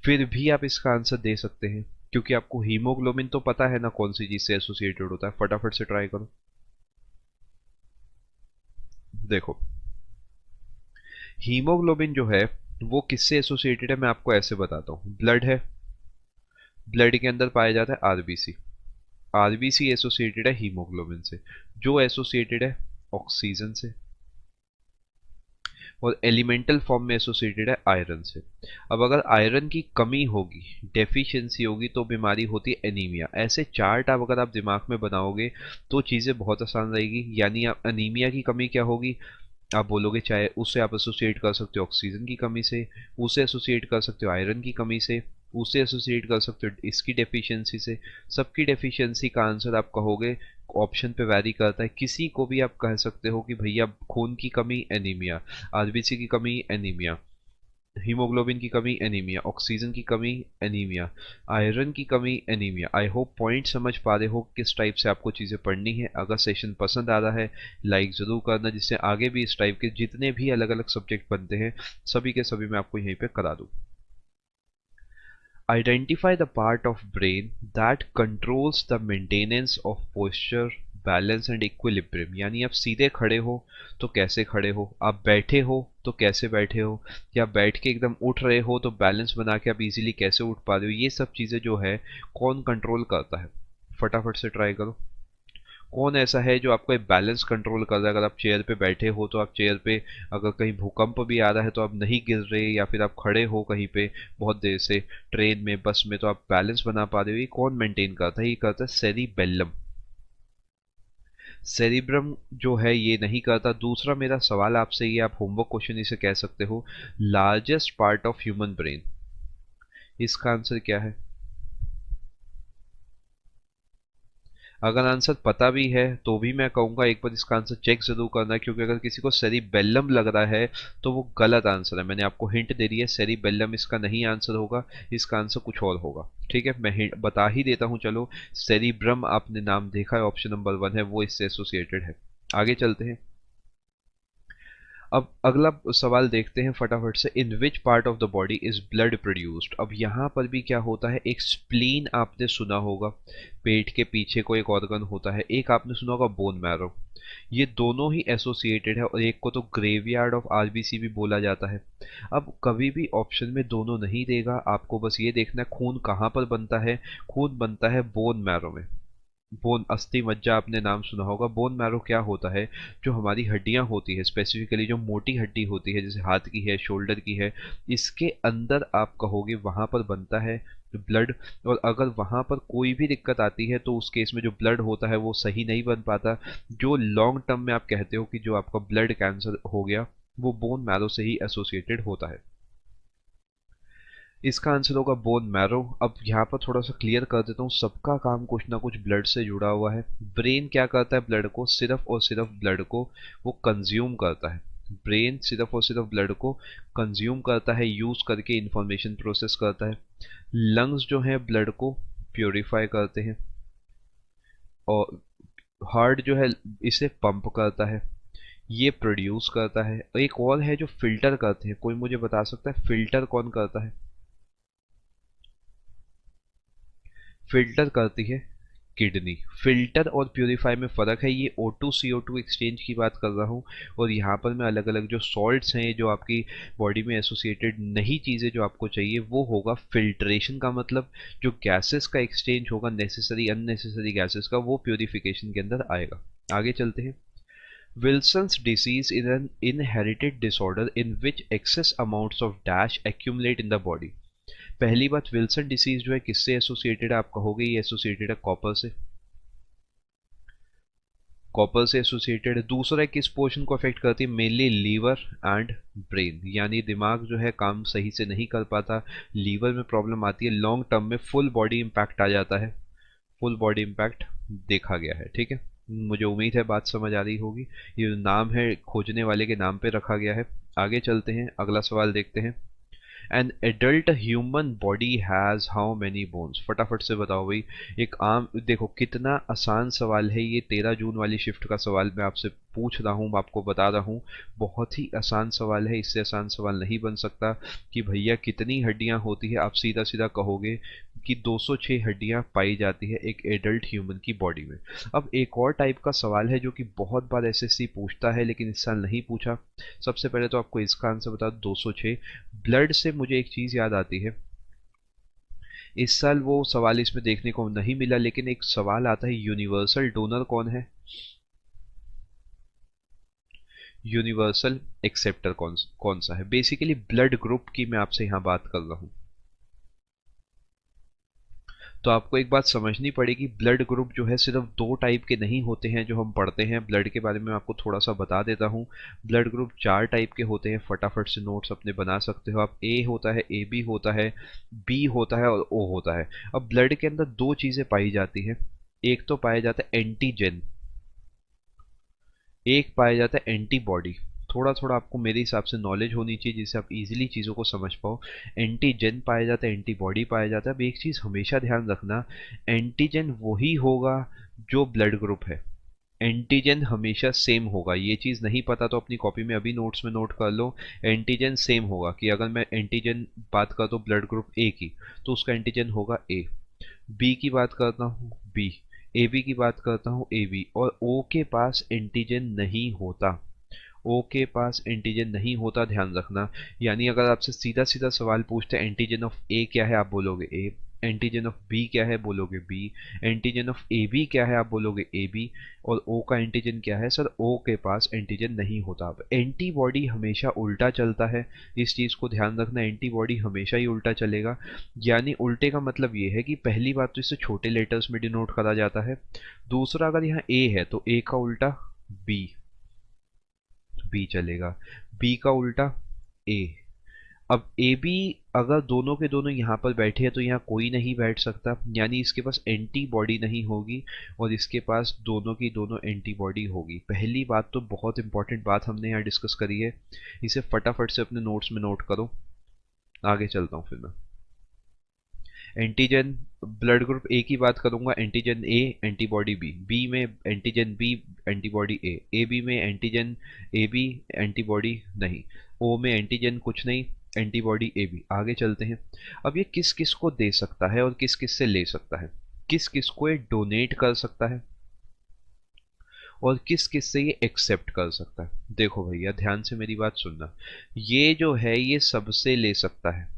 फिर भी आप इसका आंसर दे सकते हैं, क्योंकि आपको हीमोग्लोबिन तो पता है ना कौन सी चीज से एसोसिएटेड होता है। फटाफट से ट्राई करो। देखो, हीमोग्लोबिन जो है वो किससे एसोसिएटेड है मैं आपको ऐसे बताता हूँ। ब्लड है, ब्लड के अंदर पाया जाता है आरबीसी। आरबीसी एसोसिएटेड है हीमोग्लोबिन से, जो एसोसिएटेड है ऑक्सीजन से, और एलिमेंटल फॉर्म में एसोसिएटेड है आयरन से। अब अगर आयरन की कमी होगी, डेफिशिएंसी होगी, तो बीमारी होती है एनीमिया। ऐसे चार्ट आप अगर आप दिमाग में बनाओगे तो चीज़ें बहुत आसान रहेगी। यानी आप एनीमिया की कमी क्या होगी, आप बोलोगे चाहे उसे आप एसोसिएट कर सकते हो ऑक्सीजन की कमी से, उसे एसोसिएट कर सकते हो आयरन की कमी से, उसे एसोसिएट कर सकते हो इसकी डेफिशिएंसी से। सबकी डेफिशिएंसी का आंसर आप कहोगे ऑप्शन पे वैरी करता है। किसी को भी आप कह सकते हो कि भैया खून की कमी एनीमिया, आरबीसी की कमी एनीमिया, हीमोग्लोबिन की कमी एनीमिया, ऑक्सीजन की कमी एनीमिया, आयरन की कमी एनीमिया। आई होप पॉइंट समझ पा रहे हो किस टाइप से आपको चीज़ें पढ़नी है। अगर सेशन पसंद आ रहा है लाइक ज़रूर करना, जिससे आगे भी इस टाइप के जितने भी अलग अलग सब्जेक्ट बनते हैं सभी के सभी मैं आपको यहीं पे करा दूँ। Identify the part of brain that controls the maintenance of posture, balance and equilibrium. यानी आप सीधे खड़े हो तो कैसे खड़े हो, आप बैठे हो तो कैसे बैठे हो, या बैठ के एकदम उठ रहे हो तो बैलेंस बना के आप इजीली कैसे उठ पा रहे हो। ये सब चीज़ें जो है कौन कंट्रोल करता है, फटाफट से ट्राई करो। कौन ऐसा है जो आपको बैलेंस कंट्रोल कर रहा है। अगर आप चेयर पे बैठे हो तो आप चेयर पे, अगर कहीं भूकंप भी आ रहा है तो आप नहीं गिर रहे, या फिर आप खड़े हो कहीं पे बहुत देर से ट्रेन में बस में तो आप बैलेंस बना पा रहे हो। ये कौन मेंटेन करता है, ये करता है सेरिबेलम। सेरिब्रम जो है ये नहीं करता। दूसरा मेरा सवाल आपसे, ये आप होमवर्क क्वेश्चन इसे कह सकते हो, largest part of human brain, इसका आंसर क्या है। अगर आंसर पता भी है तो भी मैं कहूंगा एक बार इसका आंसर चेक जरूर करना, क्योंकि अगर किसी को सेरिबेलम लग रहा है तो वो गलत आंसर है। मैंने आपको हिंट दे दी है, सेरिबेलम इसका नहीं आंसर होगा, इसका आंसर कुछ और होगा। ठीक है, मैं हिंट बता ही देता हूं। चलो, सेरिब्रम आपने नाम देखा है, ऑप्शन नंबर 1 है, वो इससे एसोसिएटेड है। आगे चलते हैं। अब अगला सवाल देखते हैं फटाफट से। In which part of the body is blood produced. अब यहाँ पर भी क्या होता है, एक स्प्लीन आपने सुना होगा, पेट के पीछे को एक ऑर्गन होता है, एक आपने सुना होगा बोन मैरो। ये दोनों ही एसोसिएटेड है, और एक को तो ग्रेवयार्ड ऑफ आरबीसी भी बोला जाता है। अब कभी भी ऑप्शन में दोनों नहीं देगा, आपको बस ये देखना है खून कहाँ पर बनता है। खून बनता है बोन मैरो में। बोन, अस्थि मज्जा आपने नाम सुना होगा। बोन मैरो क्या होता है, जो हमारी हड्डियां होती है, स्पेसिफिकली जो मोटी हड्डी होती है जैसे हाथ की है, शोल्डर की है, इसके अंदर आप कहोगे वहां पर बनता है ब्लड। और अगर वहां पर कोई भी दिक्कत आती है तो उस केस में जो ब्लड होता है वो सही नहीं बन पाता। जो लॉन्ग टर्म में आप कहते हो कि जो आपका ब्लड कैंसर हो गया, वो बोन मैरो से ही एसोसिएटेड होता है। इसका आंसर होगा बोन मैरो। अब यहाँ पर थोड़ा सा क्लियर कर देता हूँ, सबका काम कुछ ना कुछ ब्लड से जुड़ा हुआ है। ब्रेन क्या करता है, ब्लड को सिर्फ और सिर्फ ब्लड को वो कंज्यूम करता है। ब्रेन सिर्फ और सिर्फ ब्लड को कंज्यूम करता है, यूज करके इंफॉर्मेशन प्रोसेस करता है। लंग्स जो है ब्लड को प्योरीफाई करते हैं, और हार्ट जो है इसे पंप करता है, ये प्रोड्यूस करता है। एक और है जो फिल्टर करते हैं, कोई मुझे बता सकता है फिल्टर कौन करता है। फिल्टर करती है किडनी। फिल्टर और प्योरीफाई में फ़र्क है, ये O2 CO2 एक्सचेंज की बात कर रहा हूँ, और यहाँ पर मैं अलग अलग जो सॉल्ट्स हैं जो आपकी बॉडी में एसोसिएटेड नहीं चीज़ें जो आपको चाहिए वो होगा फिल्ट्रेशन का मतलब जो गैसेस का एक्सचेंज होगा नेसेसरी अननेसेसरी गैसेस का, वो प्योरीफिकेशन के अंदर आएगा। आगे चलते हैं। Wilson's disease is an inherited disorder in which excess amounts of dash accumulate in the body। पहली बात, विल्सन डिसीज जो है किससे एसोसिएटेड है? आप कहोगे ये एसोसिएटेड है कॉपर से, कॉपर से एसोसिएटेड है। दूसरा है किस पोर्शन को अफेक्ट करती है? मेनली लीवर एंड ब्रेन, यानी दिमाग जो है काम सही से नहीं कर पाता, लीवर में प्रॉब्लम आती है, लॉन्ग टर्म में फुल बॉडी इंपैक्ट आ जाता है, फुल बॉडी इंपैक्ट देखा गया है। ठीक है, मुझे उम्मीद है बात समझ आ रही होगी। ये जो नाम है खोजने वाले के नाम पे रखा गया है। आगे चलते हैं, अगला सवाल देखते हैं। An adult human body has how many bones? फटाफट से बताओ भाई। एक आम, देखो कितना आसान सवाल है ये, 13 जून वाली शिफ्ट का सवाल मैं आपसे पूछ रहा हूँ, आपको बता रहा हूँ, बहुत ही आसान सवाल है, इससे आसान सवाल नहीं बन सकता। कि भैया कितनी हड्डियाँ होती है? आप सीधा सीधा कहोगे कि 206 हड्डियाँ पाई जाती है एक एडल्ट ह्यूमन की बॉडी में। अब एक और टाइप का सवाल है जो कि बहुत बार एसएससी पूछता है लेकिन इस साल नहीं पूछा। सबसे पहले तो आपको इसका आंसर बता, 206। ब्लड से मुझे एक चीज़ याद आती है, इस साल वो सवाल इसमें देखने को नहीं मिला, लेकिन एक सवाल आता है यूनिवर्सल डोनर कौन है? यूनिवर्सल एक्सेप्टर कौन सा है? बेसिकली ब्लड ग्रुप की मैं आपसे यहाँ बात कर रहा हूँ। तो आपको एक बात समझनी पड़ेगी, ब्लड ग्रुप जो है सिर्फ 2 टाइप के नहीं होते हैं जो हम पढ़ते हैं। ब्लड के बारे में आपको थोड़ा सा बता देता हूँ। ब्लड ग्रुप 4 टाइप के होते हैं, फटाफट से नोट्स अपने बना सकते हो आप। ए होता है, ए बी होता है, बी होता है और ओ होता है। अब ब्लड के अंदर 2 चीज़ें पाई जाती हैं। एक तो पाया जाता है एंटीजन, एक पाया जाता है एंटीबॉडी। थोड़ा थोड़ा आपको मेरे हिसाब से नॉलेज होनी चाहिए जिससे आप इजीली चीज़ों को समझ पाओ। एंटीजन पाया जाता है, एंटीबॉडी पाया जाता है। अब एक चीज़ हमेशा ध्यान रखना, एंटीजन वही होगा जो ब्लड ग्रुप है, एंटीजन हमेशा सेम होगा। ये चीज़ नहीं पता तो अपनी कॉपी में अभी नोट्स में नोट कर लो, एंटीजन सेम होगा। कि अगर मैं एंटीजन बात करता हूँ ब्लड ग्रुप ए की, तो उसका एंटीजन होगा ए। बी की बात करता हूँ बी, ए बी की बात करता हूँ ए बी, और ओ के पास एंटीजन नहीं होता। ओ के पास एंटीजन नहीं होता, ध्यान रखना। यानी अगर आपसे सीधा सीधा सवाल पूछते हैं एंटीजन ऑफ ए क्या है, आप बोलोगे ए। एंटीजन ऑफ बी क्या है, बोलोगे B. Antigen of A B क्या है, आप बोलोगे ए बी। और ओ का एंटीजन क्या है? सर ओ के पास एंटीजन नहीं होता। अब एंटीबॉडी हमेशा उल्टा चलता है, इस चीज़ को ध्यान रखना, एंटीबॉडी हमेशा ही उल्टा चलेगा। यानी उल्टे का मतलब ये है कि पहली बात तो इसे छोटे लेटर्स में डिनोट करा जाता है। दूसरा, अगर यहाँ ए है तो ए का उल्टा बी, बी चलेगा। बी का उल्टा ए। अब ए बी अगर दोनों के दोनों यहाँ पर बैठे हैं तो यहाँ कोई नहीं बैठ सकता, यानी इसके पास एंटीबॉडी नहीं होगी, और इसके पास दोनों की दोनों एंटीबॉडी होगी। पहली बात तो बहुत इंपॉर्टेंट बात हमने यहाँ डिस्कस करी है, इसे फटाफट से अपने नोट्स में नोट करो। आगे चलता हूँ फिर मैं। एंटीजन ब्लड ग्रुप ए की बात करूंगा, antigen A antibody B, B में antigen B antibody A, A B में एंटीजन ए बी एंटीबॉडी नहीं, ओ में एंटीजन कुछ नहीं, एंटीबॉडी ए बी। आगे चलते हैं। अब ये किस किस को दे सकता है और किस किस से ले सकता है? किस किस को ये डोनेट कर सकता है और किस किस से ये एक्सेप्ट कर सकता है? देखो भैया ध्यान से मेरी बात सुनना, ये जो है ये सबसे ले सकता है,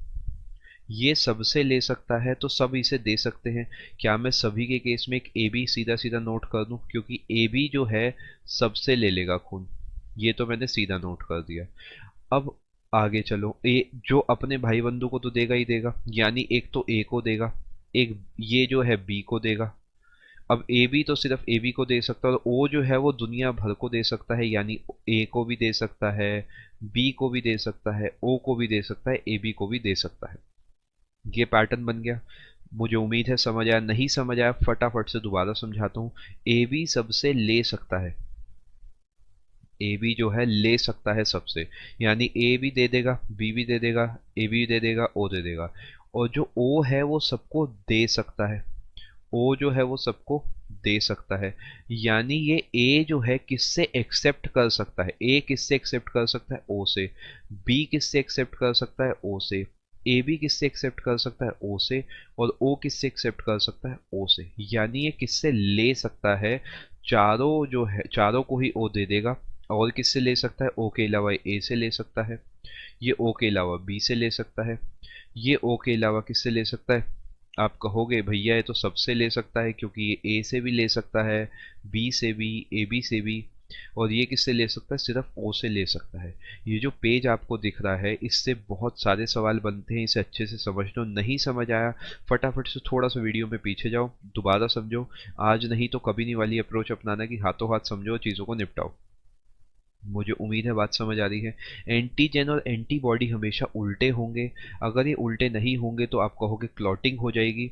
ये सबसे ले सकता है तो सब इसे दे सकते हैं। क्या मैं सभी के केस में एक ए बी सीधा सीधा नोट कर दूं? क्योंकि ए बी जो है सबसे ले लेगा खून, ये तो मैंने सीधा नोट कर दिया। अब आगे चलो, ए जो अपने भाई बंधु को तो देगा ही देगा, यानी एक तो ए को देगा, एक ये जो है बी को देगा। अब ए बी तो सिर्फ ए बी को दे सकता है, और ओ जो है वो दुनिया भर को दे सकता है, यानी ए को भी दे सकता है, बी को भी दे सकता है, ओ को भी दे सकता है, ए बी को भी दे सकता है। ये पैटर्न बन गया। मुझे उम्मीद है समझ आया, नहीं समझ आया फटाफट से दोबारा समझाता हूँ। ए बी सबसे ले सकता है, ए बी जो है ले सकता है सबसे, यानी ए भी दे देगा, बी भी दे देगा, ए भी दे देगा, ओ दे देगा। और जो ओ है वो सबको दे सकता है, ओ जो है वो सबको दे सकता है। यानी ये ए जो है किससे एक्सेप्ट कर सकता है? ए किससे एक्सेप्ट कर सकता है? ओ से। बी किससे एक्सेप्ट कर सकता है? ओ से। ए बी किससे एक्सेप्ट कर सकता है, ओ से, और ओ किससे एक्सेप्ट कर सकता है, ओ से। यानी ये किससे ले सकता है, चारों जो है चारों को ही ओ दे देगा। और किससे ले सकता है, ओ के अलावा ए से ले सकता है, ये ओ के अलावा बी से ले सकता है, ये ओ के अलावा किससे ले सकता है। आप कहोगे भैया ये तो सबसे ले सकता है, क्योंकि ये ए से भी ले सकता है, बी से भी, ए बी से भी, और ये किससे ले सकता है, सिर्फ ओ से ले सकता है। ये जो पेज आपको दिख रहा है इससे बहुत सारे सवाल बनते हैं, इसे अच्छे से समझ लो। नहीं समझ आया फटाफट से थोड़ा सा वीडियो में पीछे जाओ, दोबारा समझो। आज नहीं तो कभी नहीं वाली अप्रोच अपनाना कि हाथों हाथ समझो, चीज़ों को निपटाओ। मुझे उम्मीद है बात समझ आ रही है। एंटीजन और एंटीबॉडी हमेशा उल्टे होंगे। अगर ये उल्टे नहीं होंगे तो आप कहोगे क्लॉटिंग हो जाएगी।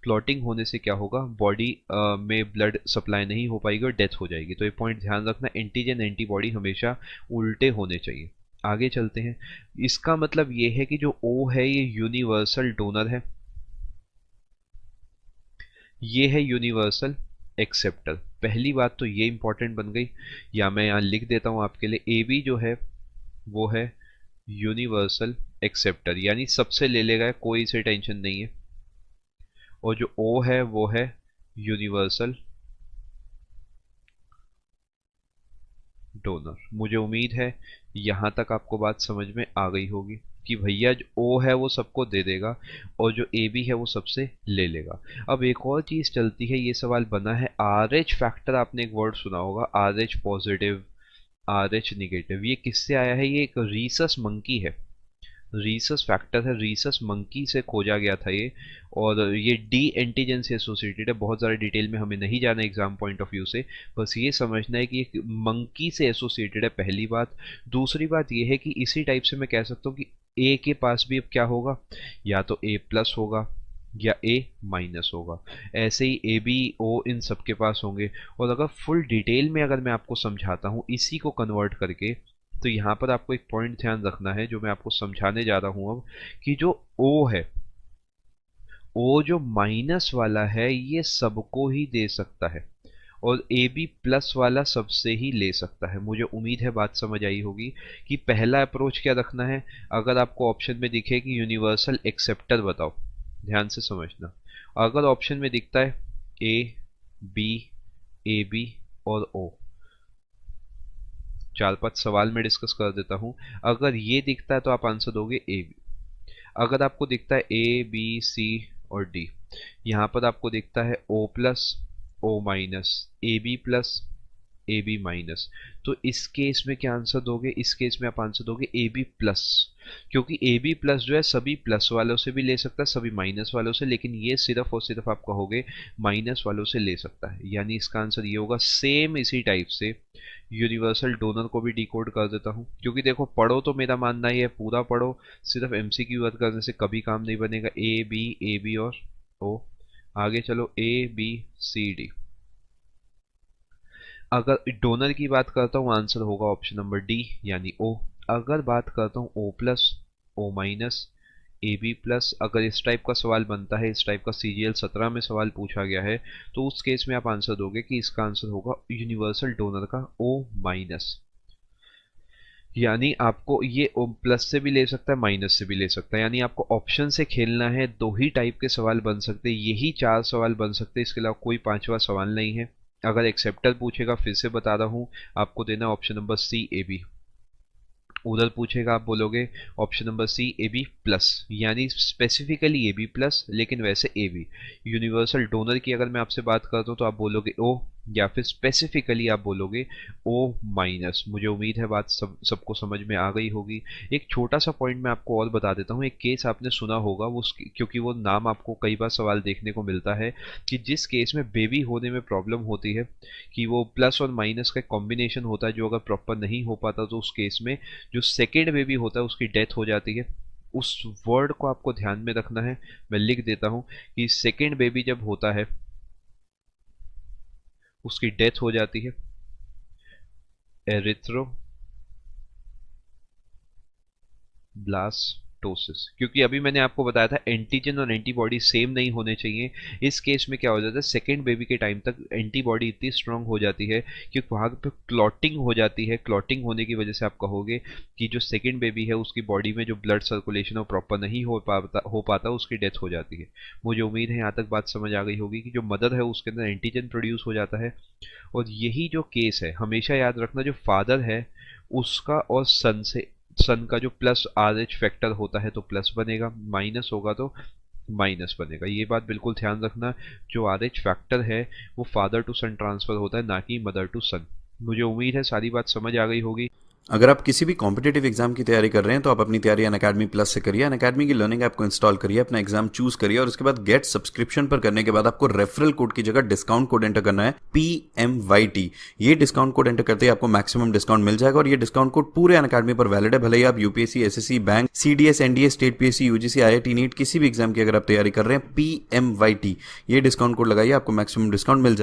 क्लॉटिंग होने से क्या होगा, बॉडी में ब्लड सप्लाई नहीं हो पाएगी और डेथ हो जाएगी। तो ये पॉइंट ध्यान रखना, एंटीजन एंटीबॉडी हमेशा उल्टे होने चाहिए। आगे चलते हैं। इसका मतलब ये है कि जो ओ है ये यूनिवर्सल डोनर है, ये है यूनिवर्सल एक्सेप्टर। पहली बात तो ये इंपॉर्टेंट बन गई, या मैं यहाँ लिख देता हूँ आपके लिए, ए बी जो है वो है यूनिवर्सल एक्सेप्टर, यानी सबसे ले लेगा, कोई से टेंशन नहीं है। और जो ओ है वो है यूनिवर्सल डोनर। मुझे उम्मीद है यहां तक आपको बात समझ में आ गई होगी कि भैया जो ओ है वो सबको दे देगा और जो ए बी है वो सबसे ले लेगा। अब एक और चीज चलती है, ये सवाल बना है आर एच फैक्टर, आपने एक वर्ड सुना होगा R H positive, R H negative. ये किससे आया है, ये एक रीसस मंकी है, रीसस फैक्टर है, रीसस मंकी से खोजा गया था ये। और ये डी एंटीजन से एसोसिएटेड है। बहुत ज़्यादा डिटेल में हमें नहीं जाना एग्जाम पॉइंट ऑफ व्यू से, बस ये समझना है कि ये मंकी से एसोसिएटेड है, पहली बात। दूसरी बात ये है कि इसी टाइप से मैं कह सकता हूँ कि ए के पास भी अब क्या होगा, या तो ए प्लस होगा या ए माइनस होगा। ऐसे ही ए बी ओ इन सब के पास होंगे। और अगर फुल डिटेल में अगर मैं आपको समझाता हूँ इसी को कन्वर्ट करके, तो यहाँ पर आपको एक पॉइंट ध्यान रखना है जो मैं आपको समझाने जा रहा हूँ अब, कि जो ओ है, ओ जो माइनस वाला है ये सबको ही दे सकता है, और ए बी प्लस वाला सबसे ही ले सकता है। मुझे उम्मीद है बात समझ आई होगी कि पहला अप्रोच क्या रखना है। अगर आपको ऑप्शन में दिखे कि यूनिवर्सल एक्सेप्टर बताओ, ध्यान से समझना। अगर ऑप्शन में दिखता है ए बी, ए बी और ओ, चार पांच सवाल में डिस्कस कर देता हूं। अगर ये दिखता है तो आप आंसर दोगे ए बी। अगर आपको दिखता है ए बी सी और डी, यहां पर आपको दिखता है O plus, O minus, A B plus, A B minus, तो इस केस में क्या आंसर दोगे, इस केस में आप आंसर दोगे ए बी प्लस। क्योंकि ए बी प्लस जो है सभी प्लस वालों से भी ले सकता है, सभी माइनस वालों से, लेकिन ये सिर्फ और सिर्फ आप कहोगे माइनस वालों से ले सकता है। यानी इसका आंसर ये होगा। सेम इसी टाइप से यूनिवर्सल डोनर को भी डिकोड कर देता हूँ, क्योंकि देखो पढ़ो तो मेरा मानना ही है पूरा पढ़ो, सिर्फ एमसीक्यू वर्क करने से कभी काम नहीं बनेगा। ए बी और ओ। आगे चलो, ए बी सी डी। अगर डोनर की बात करता हूँ आंसर होगा ऑप्शन नंबर डी यानी ओ। अगर बात करता हूँ O plus, O minus, A B plus, अगर इस टाइप का सवाल बनता है, इस टाइप का सीजीएल 17 में सवाल पूछा गया है, तो उस केस में आप आंसर दोगे कि इसका आंसर होगा यूनिवर्सल डोनर का ओ माइनस। यानी आपको ये प्लस से भी ले सकता है, माइनस से भी ले सकता है, यानी आपको ऑप्शन से खेलना है। दो ही टाइप के सवाल बन सकते हैं, यही चार सवाल बन सकते हैं, इसके अलावा कोई पांचवा सवाल नहीं है। अगर एक्सेप्टर पूछेगा, फिर से बता रहा हूं, आपको देना option number C A B. उधर पूछेगा, आप बोलोगे option number C A B plus, यानी स्पेसिफिकली ए बी प्लस, लेकिन वैसे ए बी। यूनिवर्सल डोनर की अगर मैं आपसे बात करता हूँ तो आप बोलोगे ओ, या फिर स्पेसिफिकली आप बोलोगे ओ माइनस। मुझे उम्मीद है बात सबको समझ में आ गई होगी। एक छोटा सा पॉइंट मैं आपको और बता देता हूँ। एक केस आपने सुना होगा, वो क्योंकि वो नाम आपको कई बार सवाल देखने को मिलता है, कि जिस केस में बेबी होने में प्रॉब्लम होती है, कि वो प्लस और माइनस का कॉम्बिनेशन होता है, जो अगर प्रॉपर नहीं हो पाता तो उस केस में जो सेकेंड बेबी होता है उसकी डेथ हो जाती है। उस वर्ड को आपको ध्यान में रखना है। मैं लिख देता हूं कि सेकेंड बेबी जब होता है उसकी डेथ हो जाती है एरिथ्रो ब्लास्ट एपोप्टोसिस, क्योंकि अभी मैंने आपको बताया था एंटीजन और एंटीबॉडी सेम नहीं होने चाहिए। इस केस में क्या हो जाता है, सेकेंड बेबी के टाइम तक एंटीबॉडी इतनी स्ट्रांग हो जाती है कि वहाँ पे क्लॉटिंग हो जाती है। क्लॉटिंग होने की वजह से आप कहोगे कि जो सेकेंड बेबी है उसकी बॉडी में जो ब्लड सर्कुलेशन है प्रॉपर नहीं हो पाता उसकी डेथ हो जाती है। मुझे उम्मीद है यहाँ तक बात समझ आ गई होगी कि जो मदर है उसके अंदर एंटीजन प्रोड्यूस हो जाता है। और यही जो केस है, हमेशा याद रखना, जो फादर है उसका और सन का जो प्लस आर एच फैक्टर होता है तो प्लस बनेगा, माइनस होगा तो माइनस बनेगा। ये बात बिल्कुल ध्यान रखना। जो आर एच फैक्टर है वो फादर टू सन ट्रांसफर होता है, ना कि मदर टू सन। मुझे उम्मीद है सारी बात समझ आ गई होगी। अगर आप किसी भी कॉम्पिटेटिव एग्जाम की तैयारी कर रहे हैं तो आप अपनी तैयारी अनअकैडमी प्लस से करिए। अनअकैडमी की लर्निंग ऐप को इंस्टॉल करिए, अपना एग्जाम चूज करिए और उसके बाद गेट सब्सक्रिप्शन पर करने के बाद आपको रेफरल कोड की जगह डिस्काउंट कोड एंटर करना है PMYT। ये डिस्काउंट कोड एंटर करते ही आपको मैक्सिमम डिस्काउंट मिल जाएगा और ये डिस्काउंट कोड पूरे अनअकैडमी पर वैलिड है। भले ही आप UPSC, SSC, bank, CDS, NDA, state PSC, UGC, IIT, NEET किसी भी एग्जाम की अगर आप तैयारी कर रहे हैं, PMYT ये डिस्काउंट कोड लगाइए, आपको मैक्सिमम डिस्काउंट मिल जाएगा।